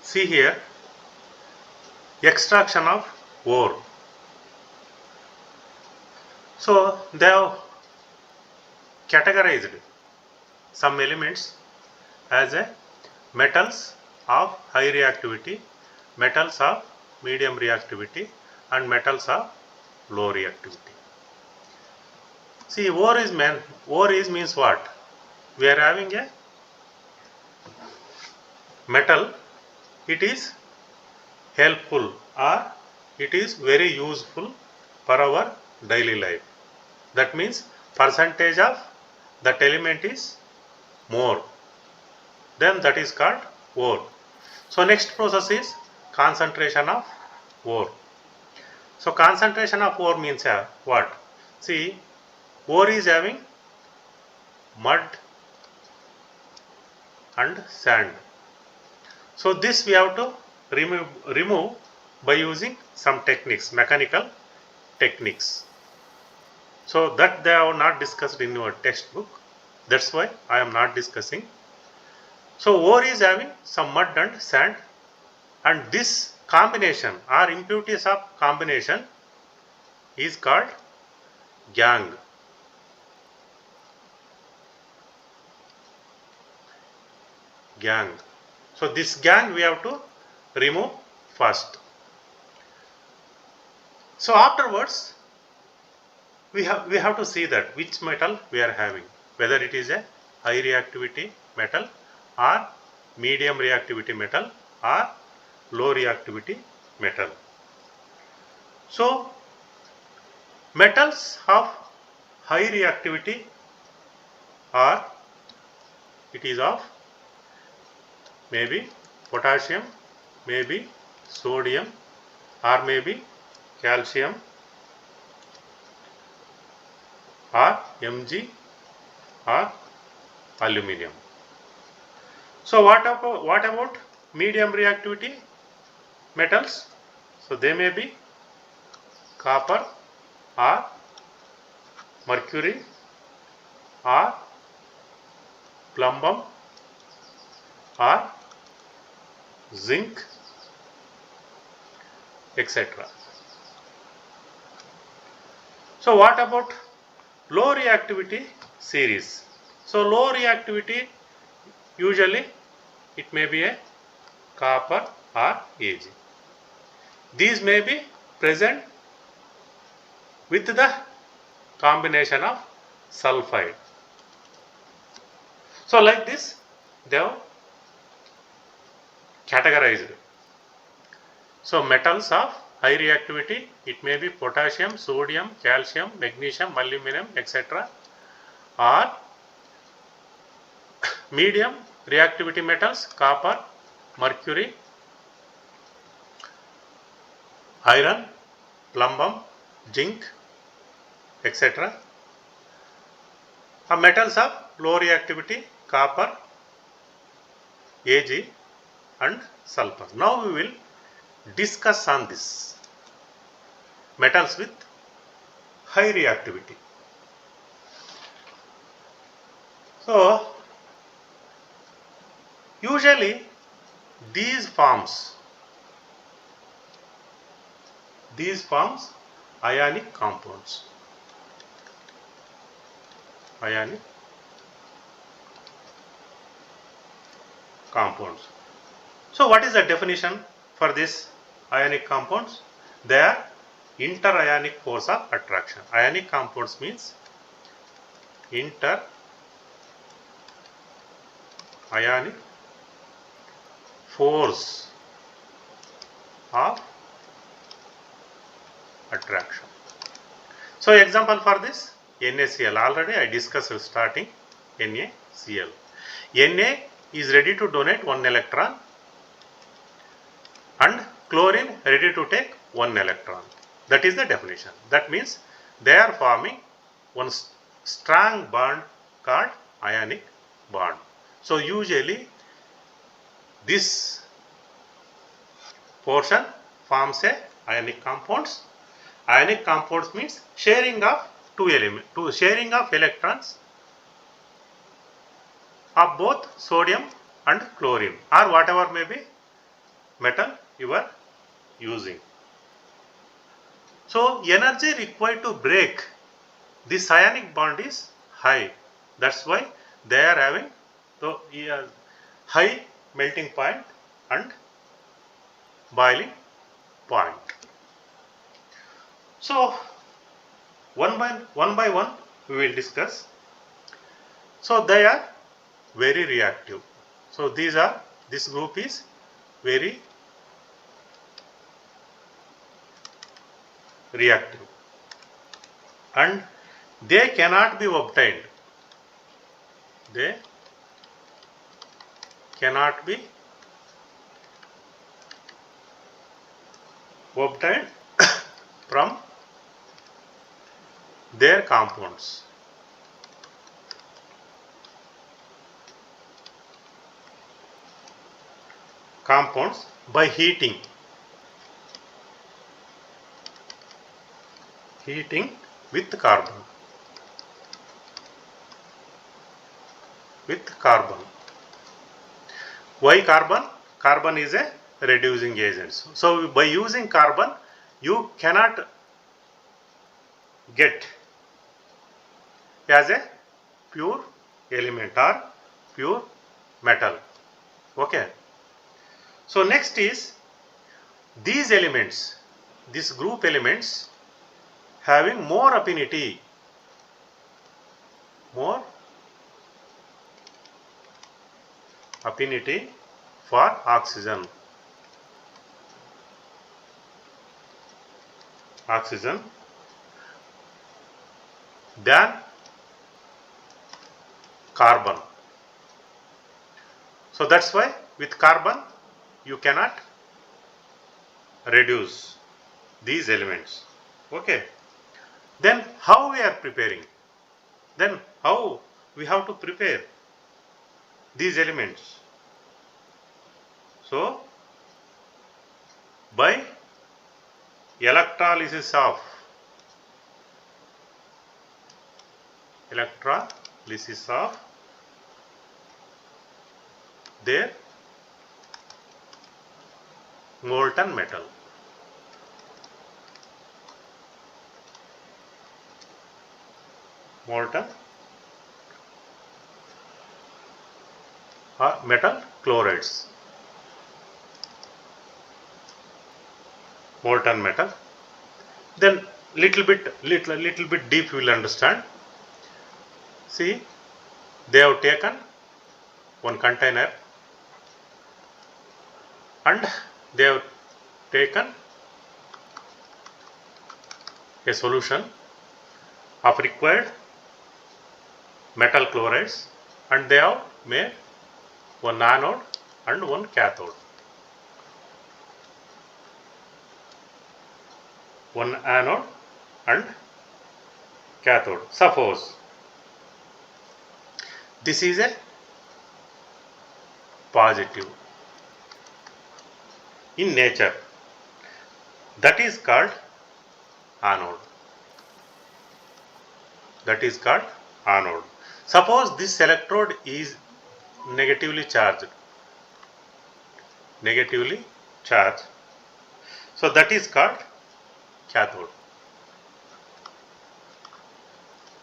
See here, extraction of ore. So they have categorized some elements as a metals of high reactivity, metals of medium reactivity and metals of low reactivity. See, ore is means what? We are having a metal, it is helpful or it is very useful for our daily life. That means percentage of that element is more, then that is called ore. So next process is concentration of ore. So concentration of ore means what? See, ore is having mud and sand. So this we have to remove by using some techniques, mechanical techniques. So that they have not discussed in your textbook. That's why I am not discussing. So ore is having some mud and sand, and this combination or impurities of combination is called gangue. Gangue. So this gangue we have to remove first. So afterwards we have to see that which metal we are having, whether it is a high reactivity metal or medium reactivity metal or low reactivity metal. So metals of high reactivity are, it is of maybe potassium, maybe sodium, or maybe calcium, or Mg, or aluminium. So what about medium reactivity metals? So they may be copper or mercury or plumbum or zinc, etc. So what about low reactivity series? So low reactivity usually it may be a copper or Ag. These may be present with the combination of sulfide. So like this they have categorized. So metals of high reactivity, it may be potassium, sodium, calcium, magnesium, aluminum, etc. or medium reactivity metals, copper, mercury, iron, plumbum, zinc, etc. Metals of low reactivity, copper, Ag and sulfur. Now we will discuss on this metals with high reactivity. So usually these forms ionic compounds. Ionic compounds. So what is the definition for this ionic compounds? They are inter-ionic force of attraction. Ionic compounds means inter-ionic force of attraction. So example for this, NaCl. Already I discussed starting NaCl. Na is ready to donate 1 electron and chlorine ready to take 1 electron. That is the definition. That means they are forming one strong bond called ionic bond. So usually this portion forms a ionic compounds. Ionic compounds means sharing of sharing of electrons of both sodium and chlorine or whatever may be metal you are using. So energy required to break this ionic bond is high. That's why they are having the high melting point and boiling point. So one by one we will discuss. So they are very reactive. So this group is very reactive and they cannot be obtained. They cannot be obtained from their compounds. By heating with carbon. Why carbon? Carbon is a reducing agent. So by using carbon you cannot get as a pure element or pure metal. Okay. So next is these elements, this group elements having more affinity for oxygen than carbon. So that's why with carbon you cannot reduce these elements. Okay. Then how we are preparing? Then how we have to prepare these elements? So by electrolysis of their molten metal. or metal chlorides, molten metal. Then little bit deep you will understand. See, they have taken one container and they have taken a solution of required metal chlorides and they have made one anode and one cathode. One anode and cathode. Suppose this is a positive in nature, that is called anode. That is called anode. Suppose this electrode is negatively charged. Negatively charged. So that is called cathode.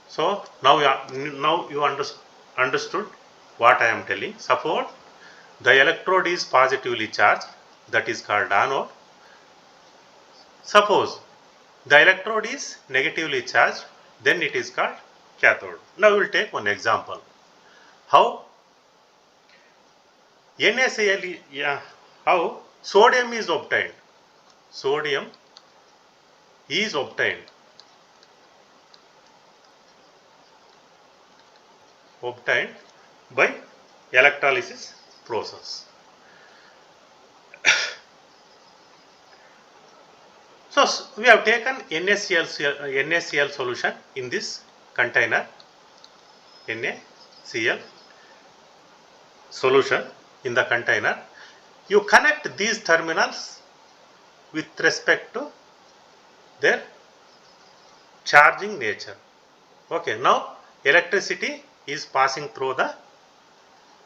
So now you understood what I am telling. Suppose the electrode is positively charged, that is called anode. Suppose the electrode is negatively charged, then it is called cathode. Now we will take one example. How NaCl, how sodium is obtained. Sodium is obtained by electrolysis process. So we have taken NaCl solution in this container. NaCl solution in the container. You connect these terminals with respect to their charging nature. Okay, now electricity is passing through the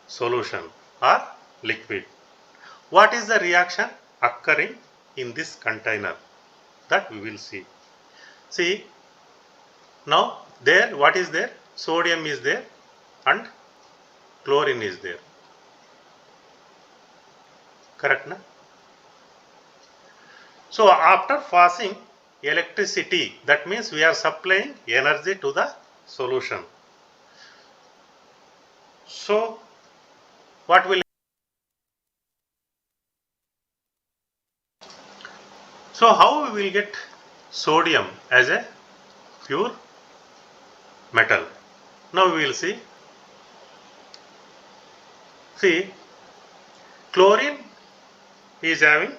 solution or liquid. What is the reaction occurring in this container? That we will see. See, now there what is there? Sodium is there and chlorine is there. Correct, na? So after passing electricity, that means we are supplying energy to the solution. So what will So how we will get sodium as a pure metal? Now we will see. See, chlorine is having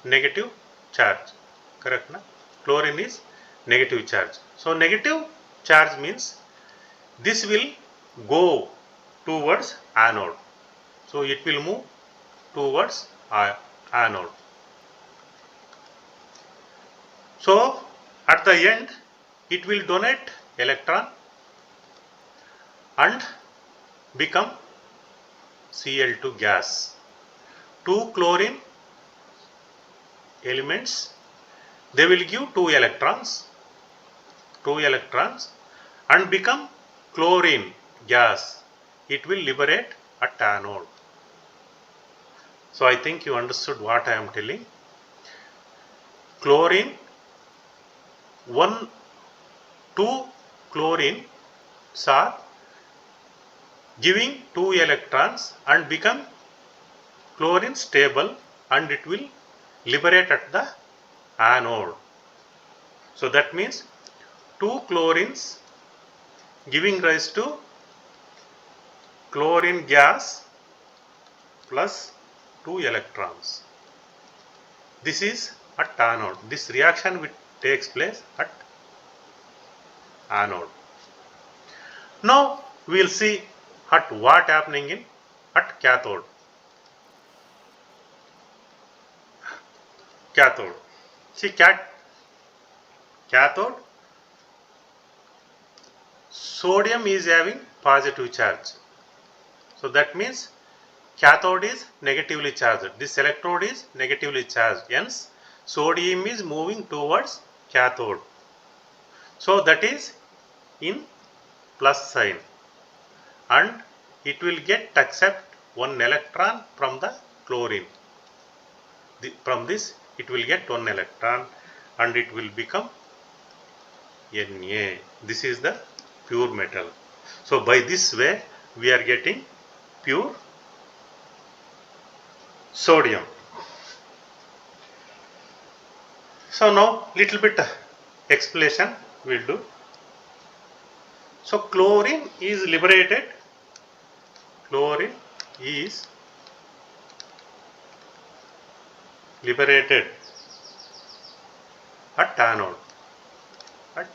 negative charge. Correct, na? Chlorine is negative charge. So negative charge means this will go towards anode. So it will move towards anode. So at the end it will donate electron and become Cl2 gas. Two chlorine elements, they will give two electrons and become chlorine gas. It will liberate at anode. So I think you understood what I am telling. Chlorine, two chlorines are giving two electrons and become chlorine stable and it will liberate at the anode. So that means two chlorines giving rise to chlorine gas plus two electrons. This is at anode. This reaction which takes place at anode. Now we will see at what happening at cathode. Cathode. See, cathode, sodium is having positive charge. So that means cathode is negatively charged. This electrode is negatively charged. Hence, sodium is moving towards cathode. So that is in plus sign and it will get accept one electron from the chlorine. From this it will get one electron and it will become Na. This is the pure metal. So by this way we are getting pure sodium. So now little bit explanation we will do. So chlorine is liberated. Chlorine is liberated at anode. At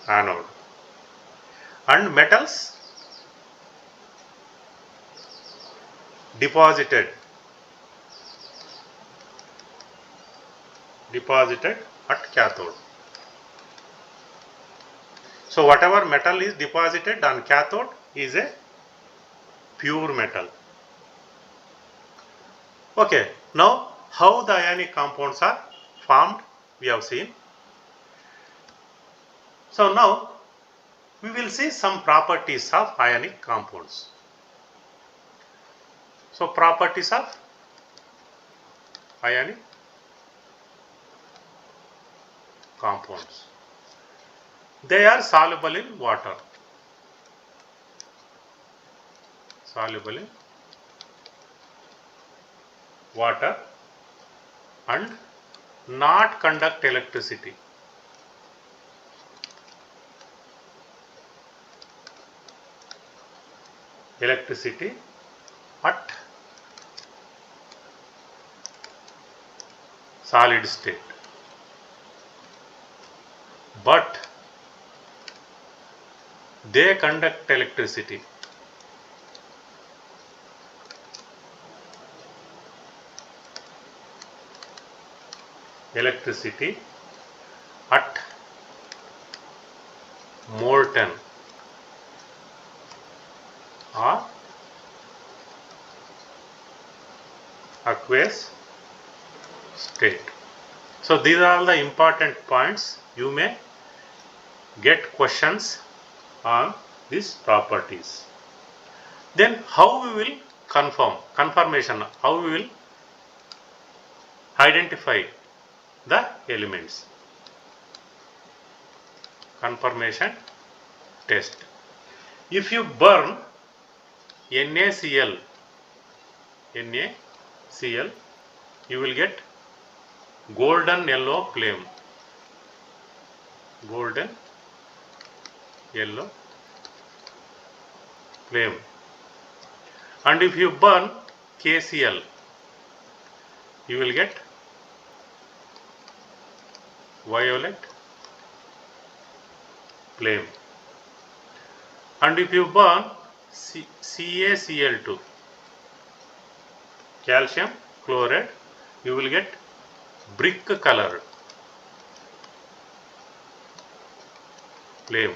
anode. And metals deposited at cathode. So whatever metal is deposited on cathode is a pure metal. Okay, now how the ionic compounds are formed we have seen. So now we will see some properties of ionic compounds. So properties of ionic compounds. They are soluble in water. Soluble in water and not conduct electricity. Electricity at solid state. But they conduct electricity. Electricity at molten or aqueous state. So these are all the important points. You may get questions on these properties. Then how we will confirmation, how we will identify the elements. Confirmation test. If you burn NaCl, you will get golden yellow flame. Golden yellow flame. And if you burn KCl, you will get violet flame. And if you burn CaCl2, calcium chloride, you will get brick colored flame.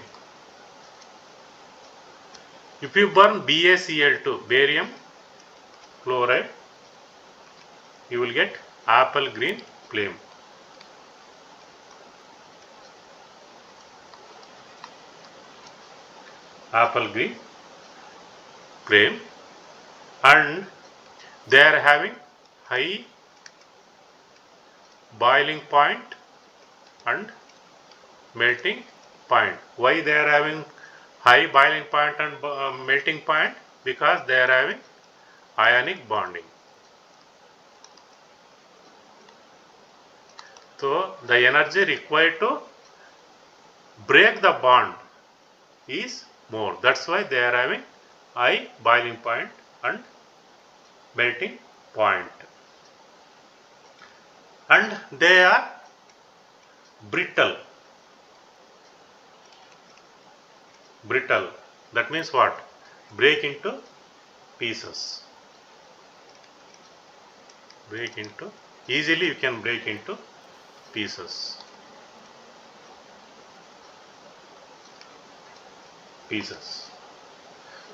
If you burn BaCl2, barium chloride, you will get apple green flame. Apple green flame, and they are having high boiling point and melting point. Why they are having high boiling point and melting point? Because they are having ionic bonding. So the energy required to break the bond is more. That's why they are having high boiling point and melting point. And they are brittle. Brittle. That means what? Break into pieces. Easily you can break into pieces.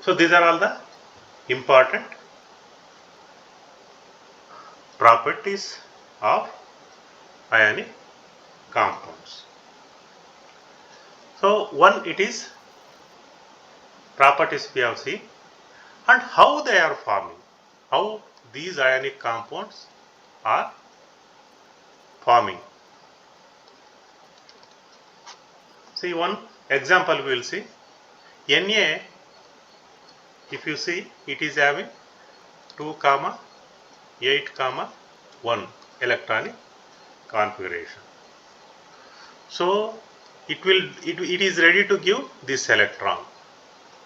So these are all the important properties of ionic compounds. So one, it is properties we have seen. and how they are forming, how these ionic compounds are forming. See, one example we will see. Na, if you see, it is having 2, 8, 1 electronic configuration. So it is ready to give this electron.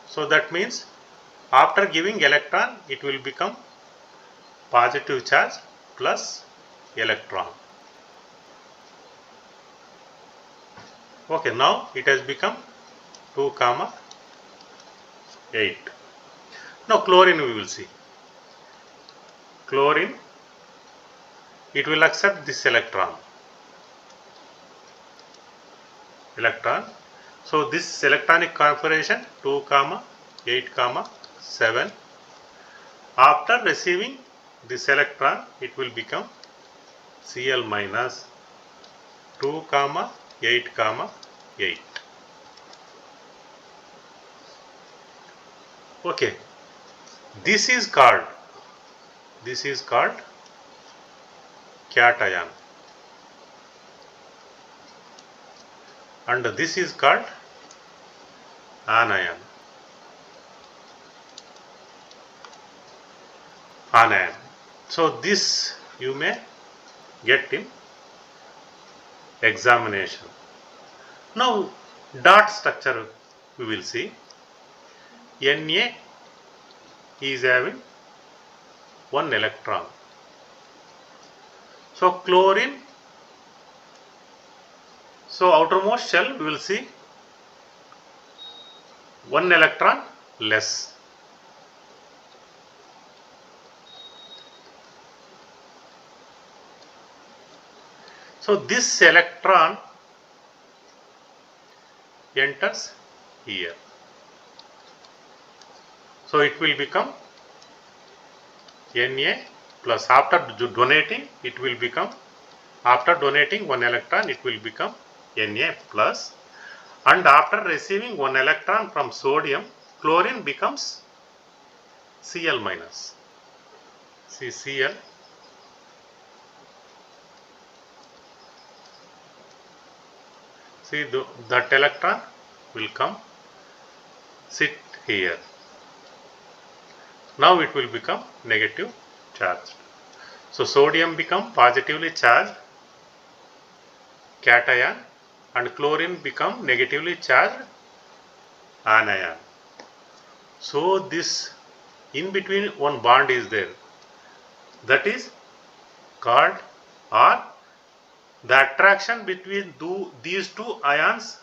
So that means after giving electron, it will become positive charge plus electron. Okay, now it has become 2, 8. Now chlorine we will see. Chlorine, it will accept this electron. So this electronic configuration 2, 8, 7. After receiving this electron, it will become Cl minus 2, 8, 8. Okay, this is called cation, and this is called anion. So this you may get in examination. Now dot structure we will see. Na is having 1 electron. So chlorine, so outermost shell we will see 1 electron less. So this electron enters here. So it will become Na plus, after donating it will become, after donating 1 electron it will become Na plus, and after receiving 1 electron from sodium, chlorine becomes Cl minus. See, Cl. See, that electron will come, sit here. Now it will become negative charged. So sodium become positively charged cation, and chlorine become negatively charged anion. So this in between one bond is there, that is called, or the attraction between these two ions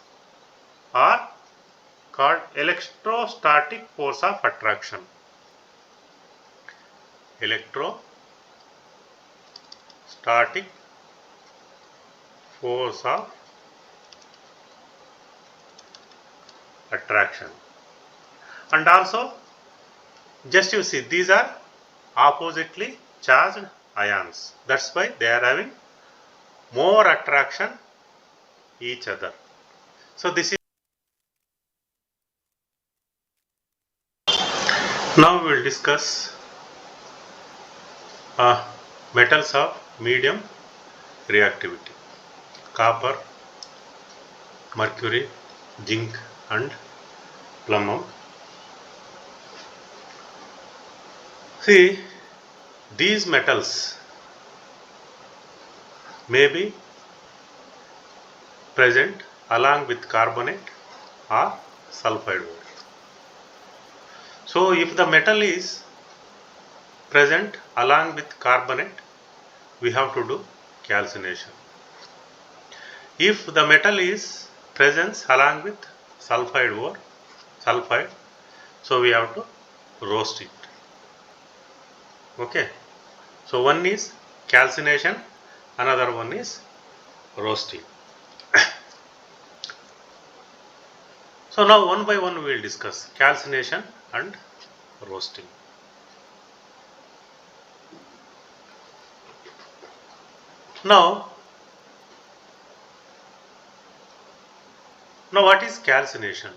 are called electrostatic force of attraction. Electrostatic force of attraction. And also, just you see, these are oppositely charged ions. That's why they are having more attraction each other. So this is, now we will discuss metals of medium reactivity: copper, mercury, zinc and platinum. See, these metals may be present along with carbonate or sulfide ore. So if the metal is present along with carbonate, we have to do calcination. If the metal is present along with sulfide ore, so we have to roast it. Okay, so one is calcination, another one is roasting. So now one by one we will discuss calcination and roasting. Now what is calcination?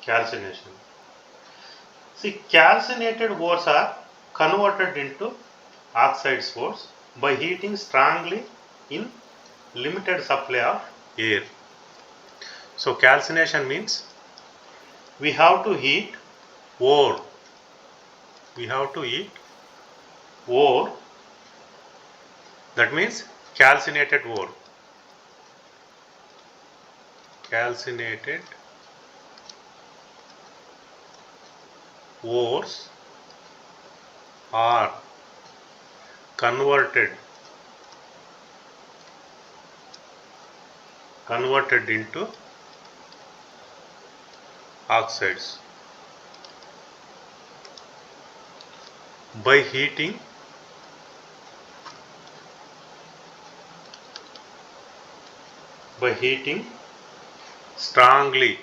Calcination. See, calcinated ores are converted into oxide ores by heating strongly in limited supply of air. So calcination means we have to heat ore. We have to heat ore. That means calcinated ore. Calcinated ores are converted into oxides by heating strongly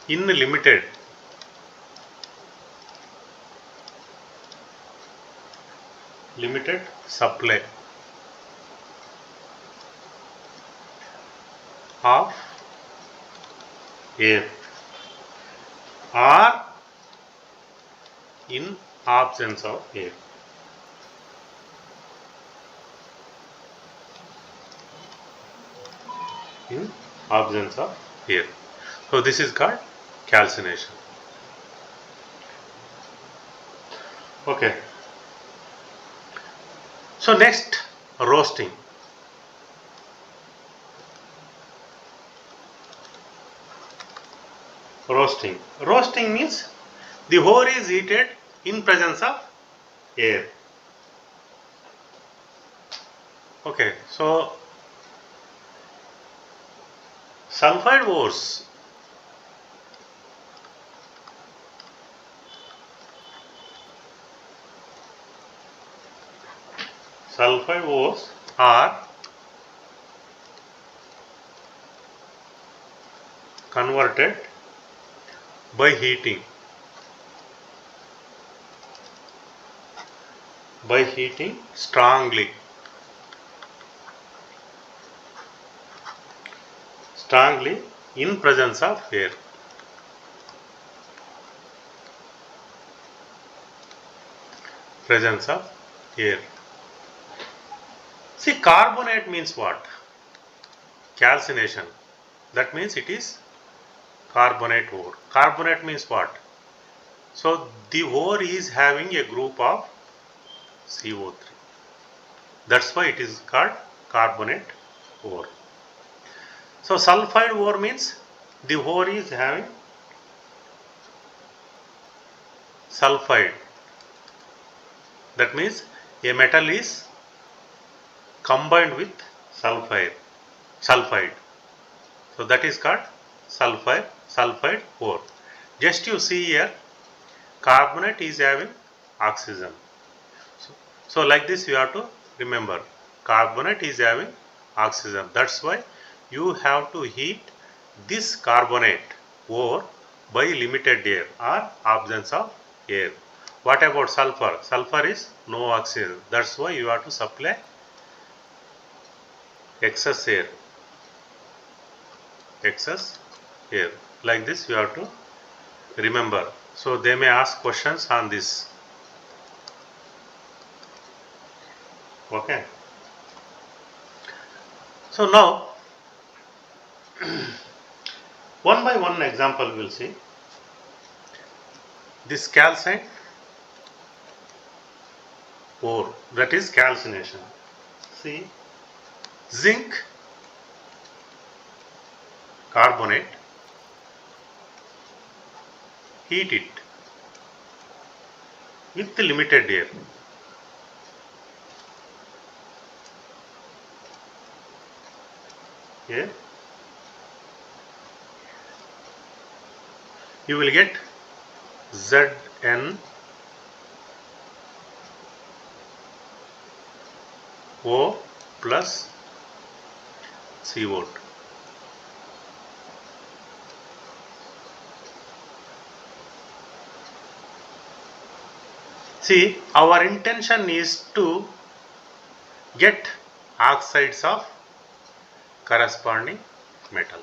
in limited supply of air or in absence of air. In absence of air. So this is called calcination. Okay. So next, roasting. Roasting means the ore is heated in presence of air. Okay, so sulfide ores are converted by heating strongly in presence of air. See, carbonate means what? Calcination. That means it is carbonate ore. Carbonate means what? So the ore is having a group of CO3. That's why it is called carbonate ore. So sulfide ore means the ore is having sulfide. That means a metal is combined with sulfide. So that is called sulfide ore. Just you see here, carbonate is having oxygen. So like this you have to remember, carbonate is having oxygen. That's why you have to heat this carbonate ore by limited air or absence of air. What about sulfur? Sulfur is no oxygen. That's why you have to supply excess air. Like this you have to remember. So they may ask questions on this. Okay. So now one by one example we will see. This calcite ore, that is calcination. See, zinc carbonate, heat it with limited air. Here you will get ZnO plus CO2. See, our intention is to get oxides of corresponding metal.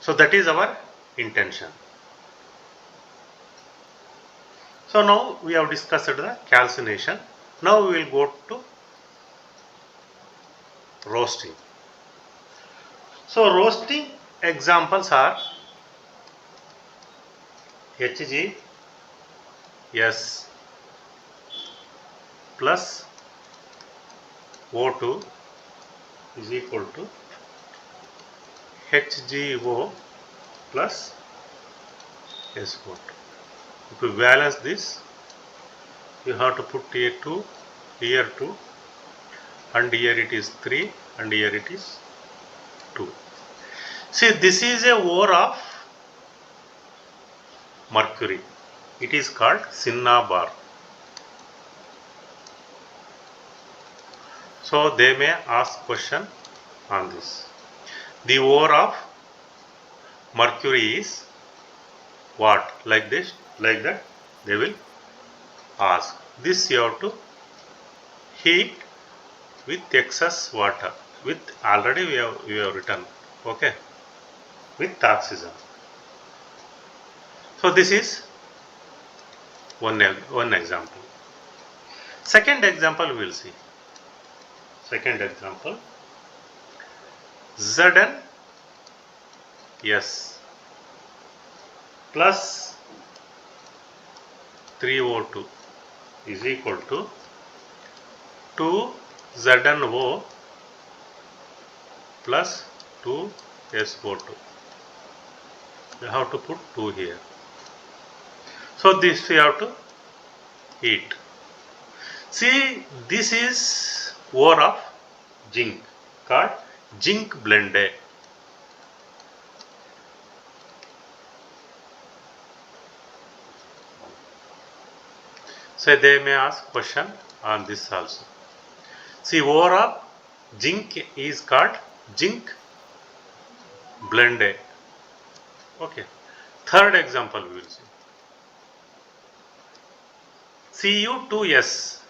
So that is our intention. So now we have discussed the calcination. Now we will go to roasting. So roasting examples are HgS plus O2 is equal to HgO plus SO2. If you balance this, you have to put here 2, here 2, and here it is 3, and here it is 2. See, this is a ore of mercury. It is called cinnabar. So they may ask question on this. The ore of mercury is what? Like this, like that, they will ask. This you have to heat with excess water. With already we have written, okay, with oxygen. So this is one example. Second example we will see. Second example, Zn S plus 3O2 is equal to 2 ZnO plus 2 SO2. You have to put 2 here. So this we have to heat. See, this is ore of zinc called zinc blende. So they may ask question on this also. See, ore of zinc is called zinc blende. Okay. Third example we will see. Cu2S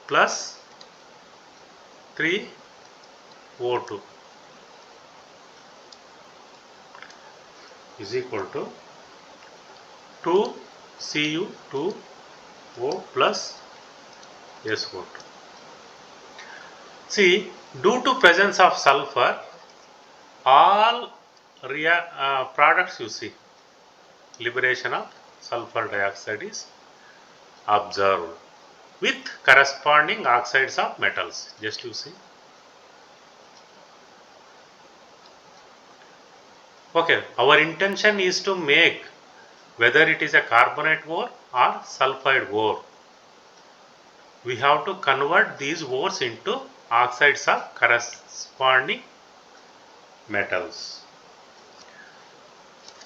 plus 3O2 is equal to 2 Cu2O plus SO2. See, due to presence of sulfur, all products you see, liberation of sulfur dioxide is observed with corresponding oxides of metals. Just you see. Okay, our intention is to make whether it is a carbonate ore or sulfide ore. We have to convert these ores into oxides of corresponding metals.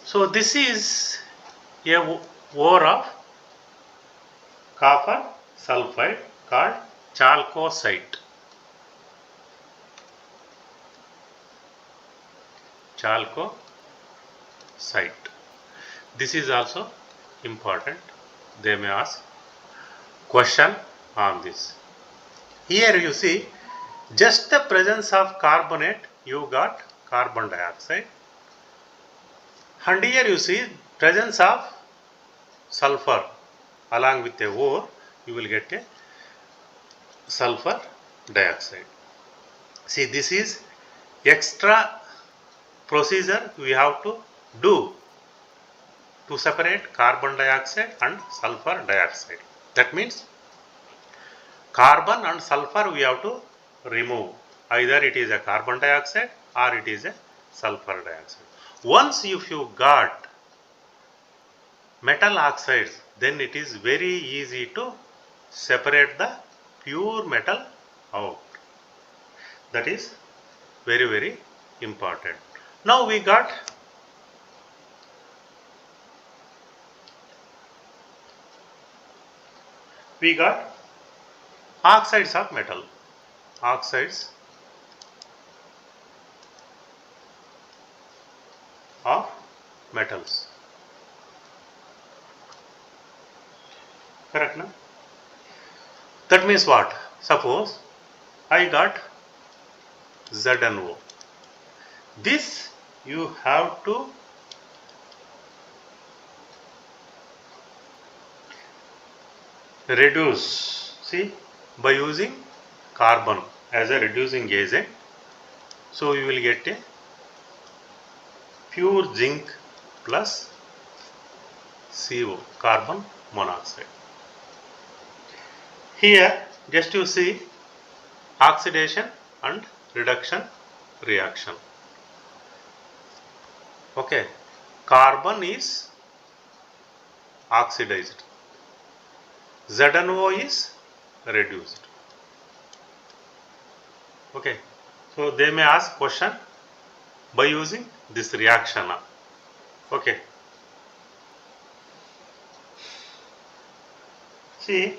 So this is a ore of copper sulfide called chalcocite. Chalcocite. This is also important. They may ask question on this. Here you see, just the presence of carbonate, you got carbon dioxide. And here you see presence of sulfur along with a ore, you will get a sulfur dioxide. See, this is extra procedure we have to do to separate carbon dioxide and sulfur dioxide. That means carbon and sulfur we have to remove. Either it is a carbon dioxide or it is a sulfur dioxide. Once if you got metal oxides, then it is very easy to separate the pure metal out. That is very, very important. Now we got oxides of metal. Oxides of metals. Correct, no? That means what? Suppose I got ZNO. This you have to reduce, see, by using carbon as a reducing agent. So you will get a pure zinc plus CO, carbon monoxide. Here just you see oxidation and reduction reaction. Okay, carbon is oxidized, ZNO is reduced. Okay, so they may ask question by using this reaction. Okay, see,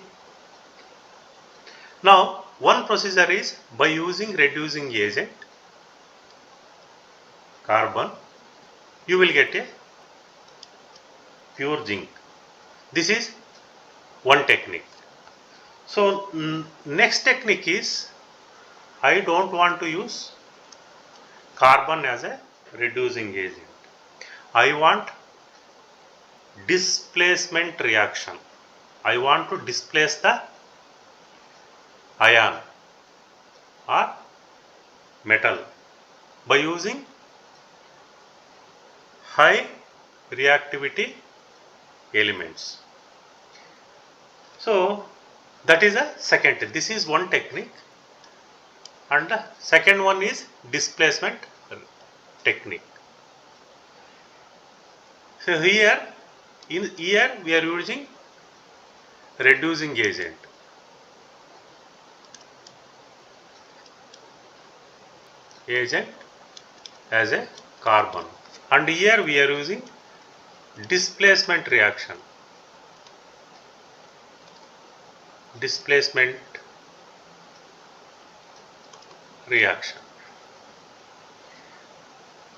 now one procedure is by using reducing agent carbon, you will get a pure zinc. This is one technique. So next technique is, I don't want to use carbon as a reducing agent. I want displacement reaction. I want to displace the ion or metal by using high reactivity elements. So that is a second. This is one technique, and the second one is displacement technique. So here we are using reducing agent. As a carbon, and here we are using displacement reaction.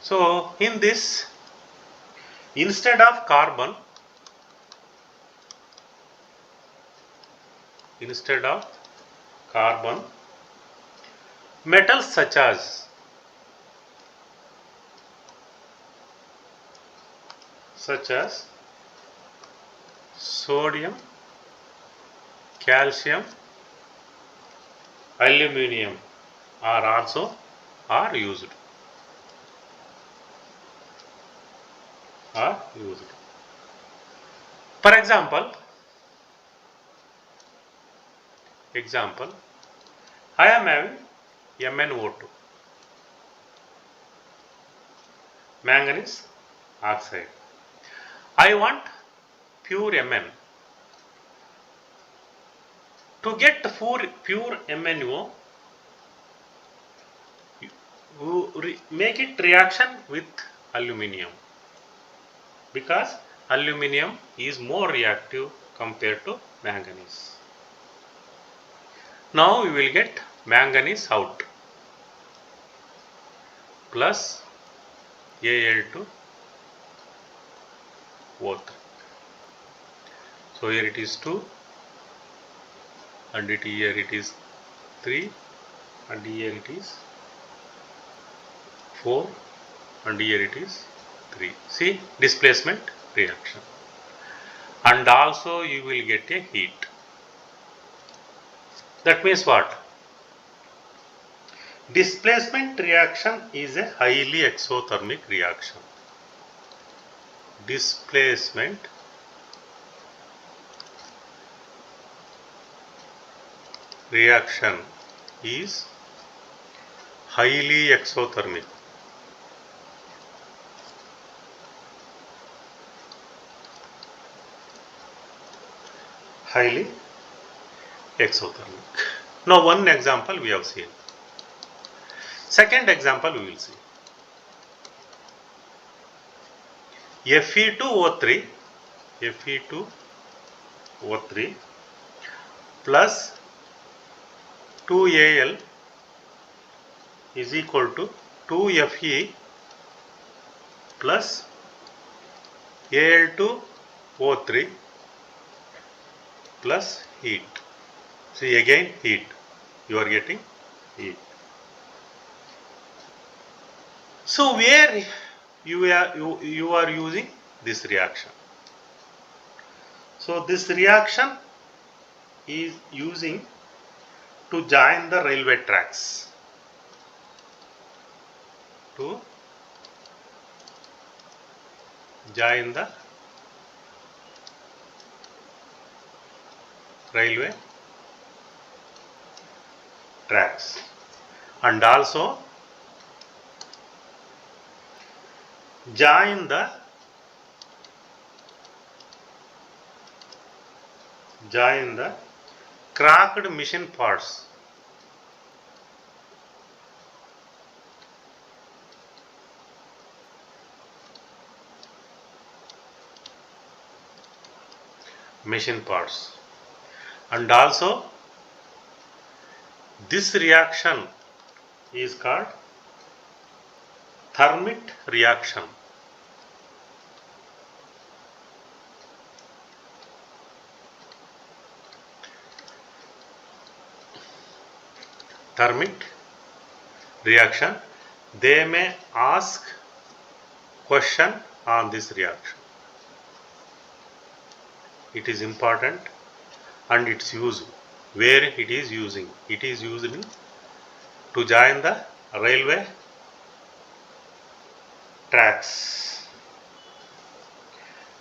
So in this, instead of carbon, metals such as sodium, calcium, aluminum are used. For example, I am having MnO2, manganese oxide. I want pure Mn. To get pure MnO, you make it reaction with aluminium, because aluminium is more reactive compared to manganese. Now we will get manganese out plus Al2O3. So here it is 2, and here it is 3, and here it is 4, and here it is 3. See, displacement reaction. And also you will get a heat. That means what? Displacement reaction is a highly exothermic reaction. Displacement reaction is highly exothermic. Highly exothermic. Now one example we have seen. Second example we will see. Fe2O3 plus 2Al is equal to 2Fe plus Al2O3 plus heat. See, again heat. You are getting heat. So where you are using this reaction? So this reaction is using to join the railway tracks. To join the railway tracks, and also join the cracked machine parts. And also this reaction is called thermit reaction. Thermit reaction. They may ask question on this reaction. It is important, and its use, where it is using. It is used to join the railway tracks,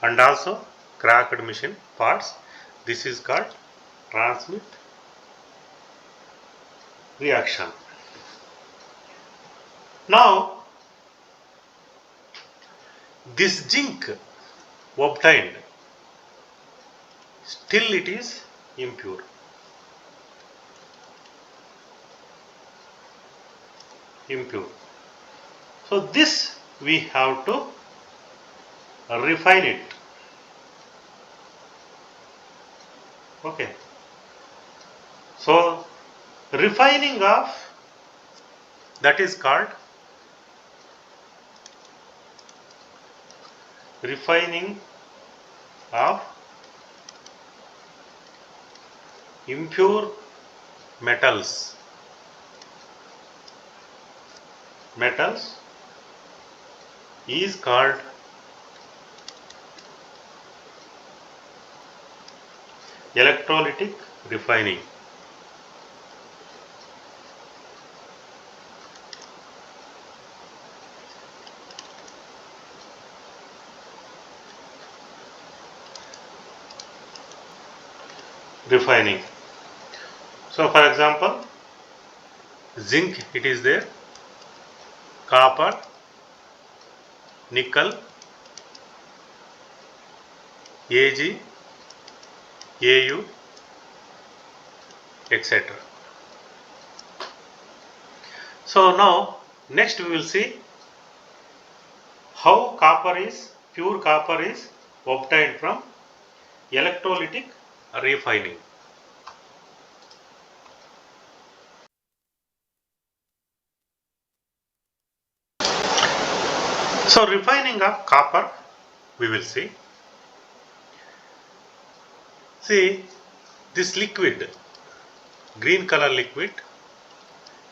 and also cracked machine parts. This is called transmit reaction. Now this zinc obtained, still it is impure. So this we have to refine it. Okay. So refining of that is called refining of impure metals is called electrolytic refining. So for example, zinc it is there, copper, nickel, Ag, Au, etc. So now next we will see how pure copper is obtained from electrolytic refining. So refining of copper we will see. See this liquid, green color liquid,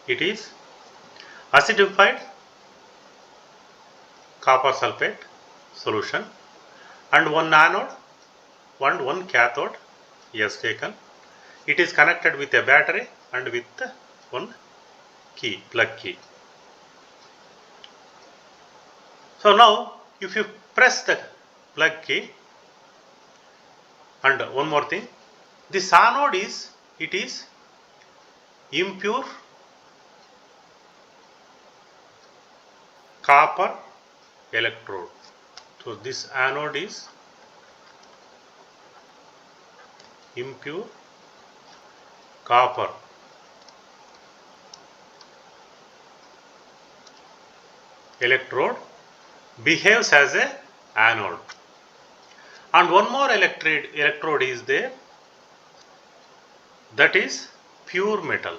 it is acidified copper sulfate solution, and one anode and one cathode is taken. It is connected with a battery and with one key, plug key. So now if you press the plug key, and one more thing, this anode is impure copper electrode. So this anode is impure copper electrode, behaves as a anode, and one more electrode is there, that is pure metal.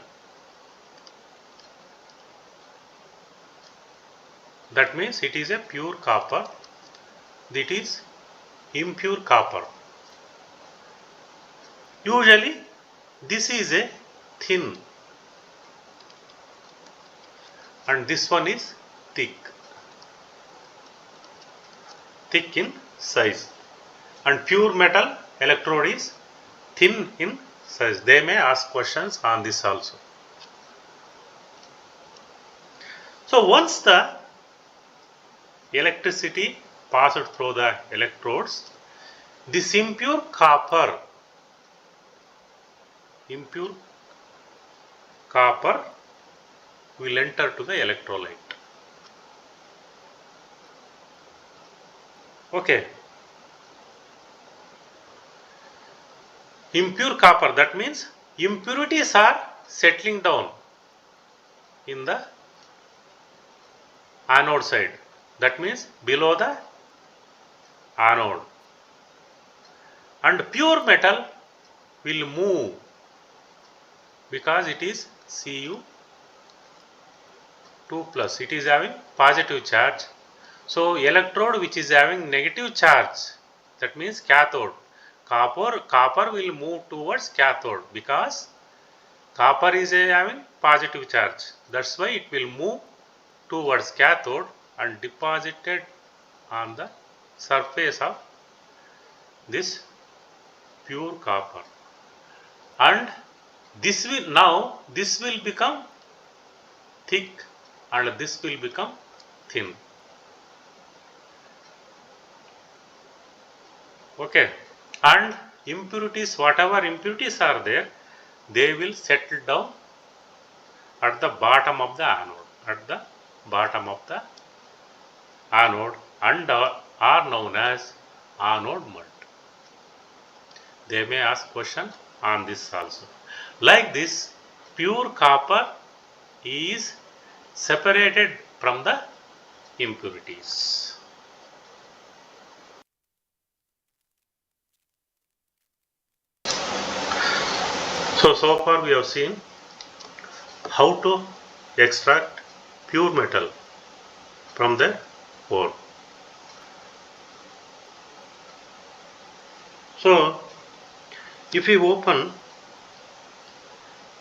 That means it is a pure copper, that is impure copper. Usually this is a thin and this one is thick in size, and pure metal electrode is thin in size. They may ask questions on this also. So once the electricity passed through the electrodes, this impure copper will enter to the electrolyte. Okay. Impure copper, that means impurities are settling down in the anode side. That means below the anode. And pure metal will move because it is Cu2+. It is having positive charge. So electrode which is having negative charge, that means cathode. Copper will move towards cathode because copper is having positive charge. That's why it will move towards cathode and deposited on the surface of this pure copper. And this will become thick and this will become thin. Okay. And impurities, whatever impurities are there, they will settle down at the bottom of the anode. At the bottom of the anode and are known as anode mud. They may ask question on this also. Like this, pure copper is separated from the impurities. So far we have seen how to extract pure metal from the ore. So if we open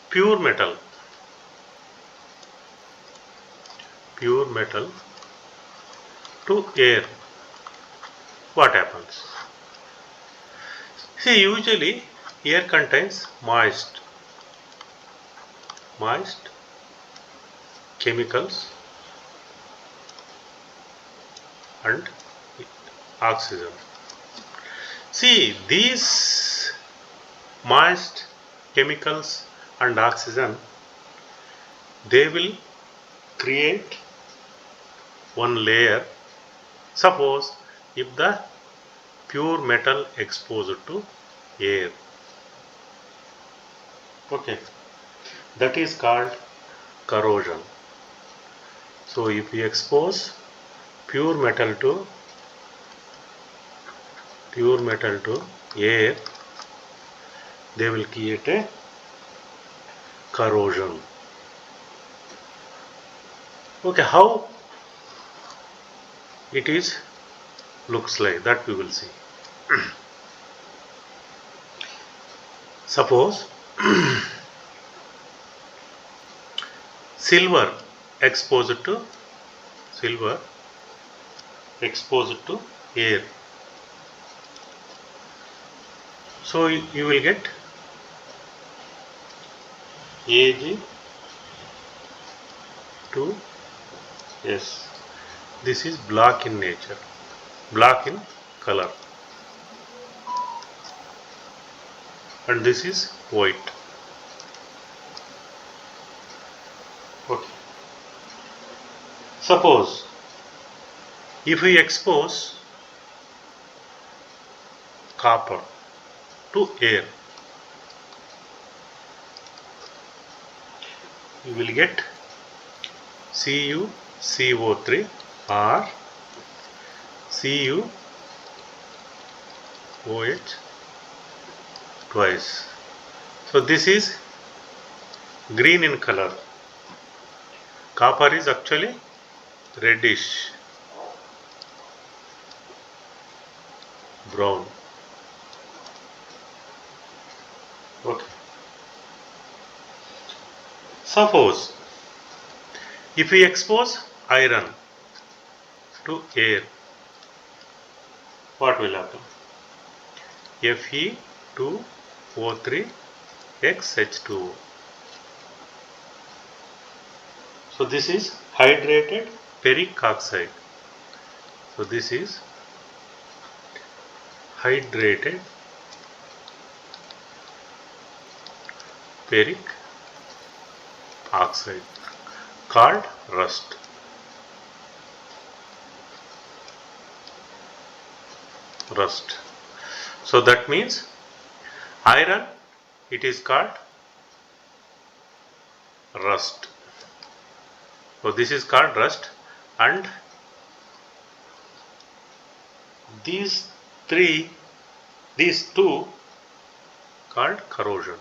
pure metal to air, what happens? See, usually air contains moist chemicals and oxygen. See, these moist chemicals and oxygen, they will create one layer. Suppose if the pure metal exposed to air, okay, that is called corrosion. So if we expose pure metal to air, they will create a corrosion. Okay, how it is looks like that we will see. Suppose silver exposed to air. So you will get Ag2S. This is black in nature, black in color, and this is white. Okay. Suppose if we expose copper to air, you will get CuCO3 or CuOH twice. So this is green in color. Copper is actually reddish brown. Okay. Suppose if we expose iron to air, what will happen? Fe2O3xH2O. So this is hydrated ferric oxide. So this is hydrated ferric oxide called rust. So that means iron, it is called rust. So this is called rust, and these two called corrosion.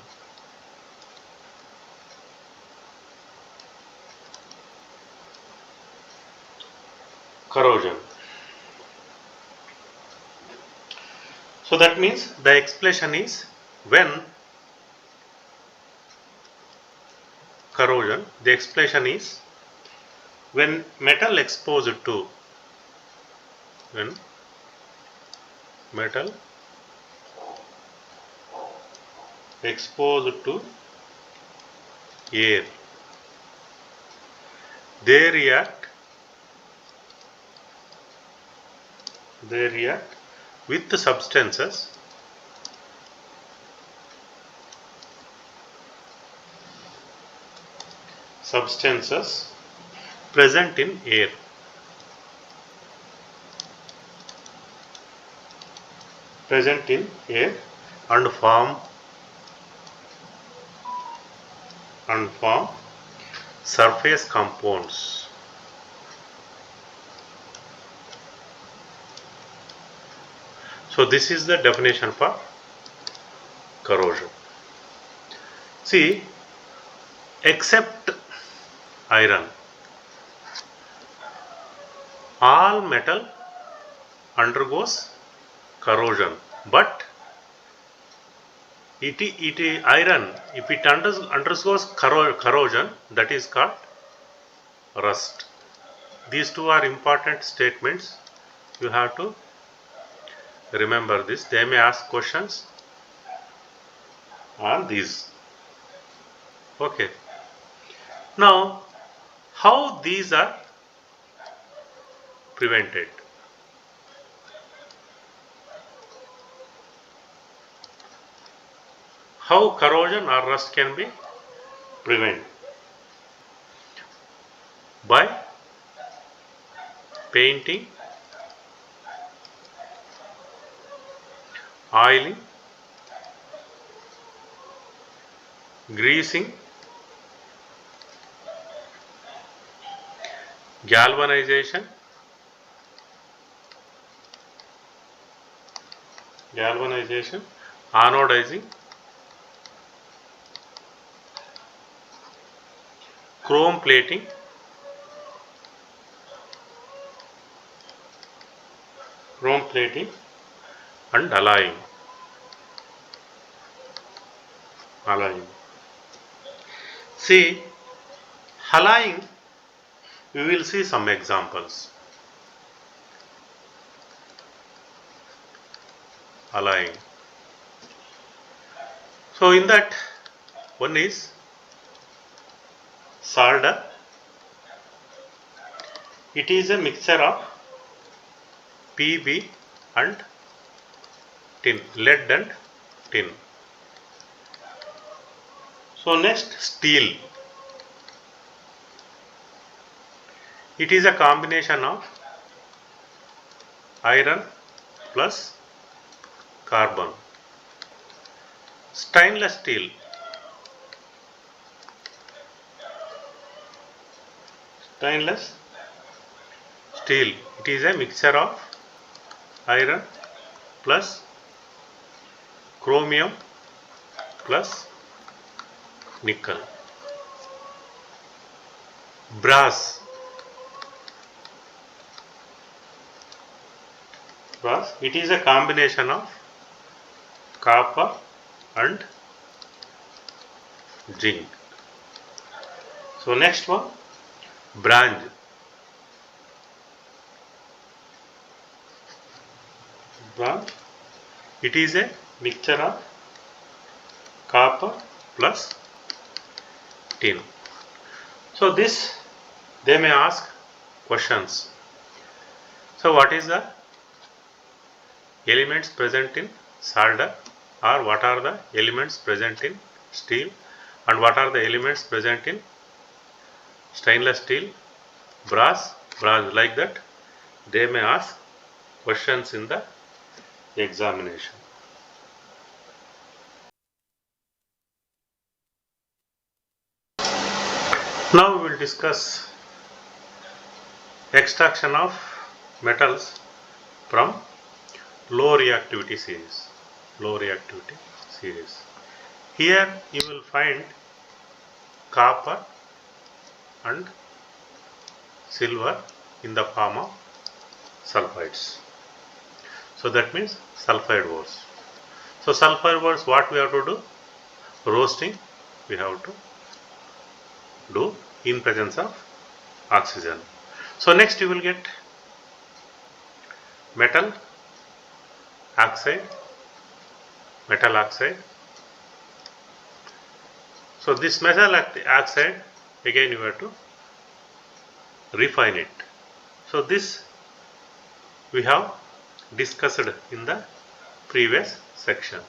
So that means the expression is when corrosion, the expression is when metal exposed to air, they react with the substances present in air. And form surface compounds. So this is the definition for corrosion. See, except iron, all metal undergoes corrosion, but iron, if it undergoes corrosion, that is called rust. These two are important statements. You have to remember this. They may ask questions on these. Okay. Now, how these are prevented? How corrosion or rust can be prevented? By painting, oiling, greasing, galvanization, anodizing, chrome plating, and alloying. See, alloying, we will see some examples. Alloying. So in that, one is solder. It is a mixture of PB and tin, lead and tin. So next, steel. It is a combination of iron plus carbon. Stainless steel. It is a mixture of iron plus chromium plus nickel. Brass. It is a combination of copper and zinc. So next one, bronze. Bronze, it is a mixture of copper plus tin. So this, they may ask questions. So what is the elements present in solder, or what are the elements present in steel, and what are the elements present in stainless steel, brass, bronze, like that they may ask questions in the examination. Now we will discuss extraction of metals from low reactivity series. Low reactivity series. Here you will find copper and silver in the form of sulfides. So that means sulfide ores. So sulfide ores, what we have to do? Roasting we have to do in presence of oxygen. So next you will get metal oxide, metal oxide. So this metal oxide, again you have to refine it. So this we have discussed in the previous section.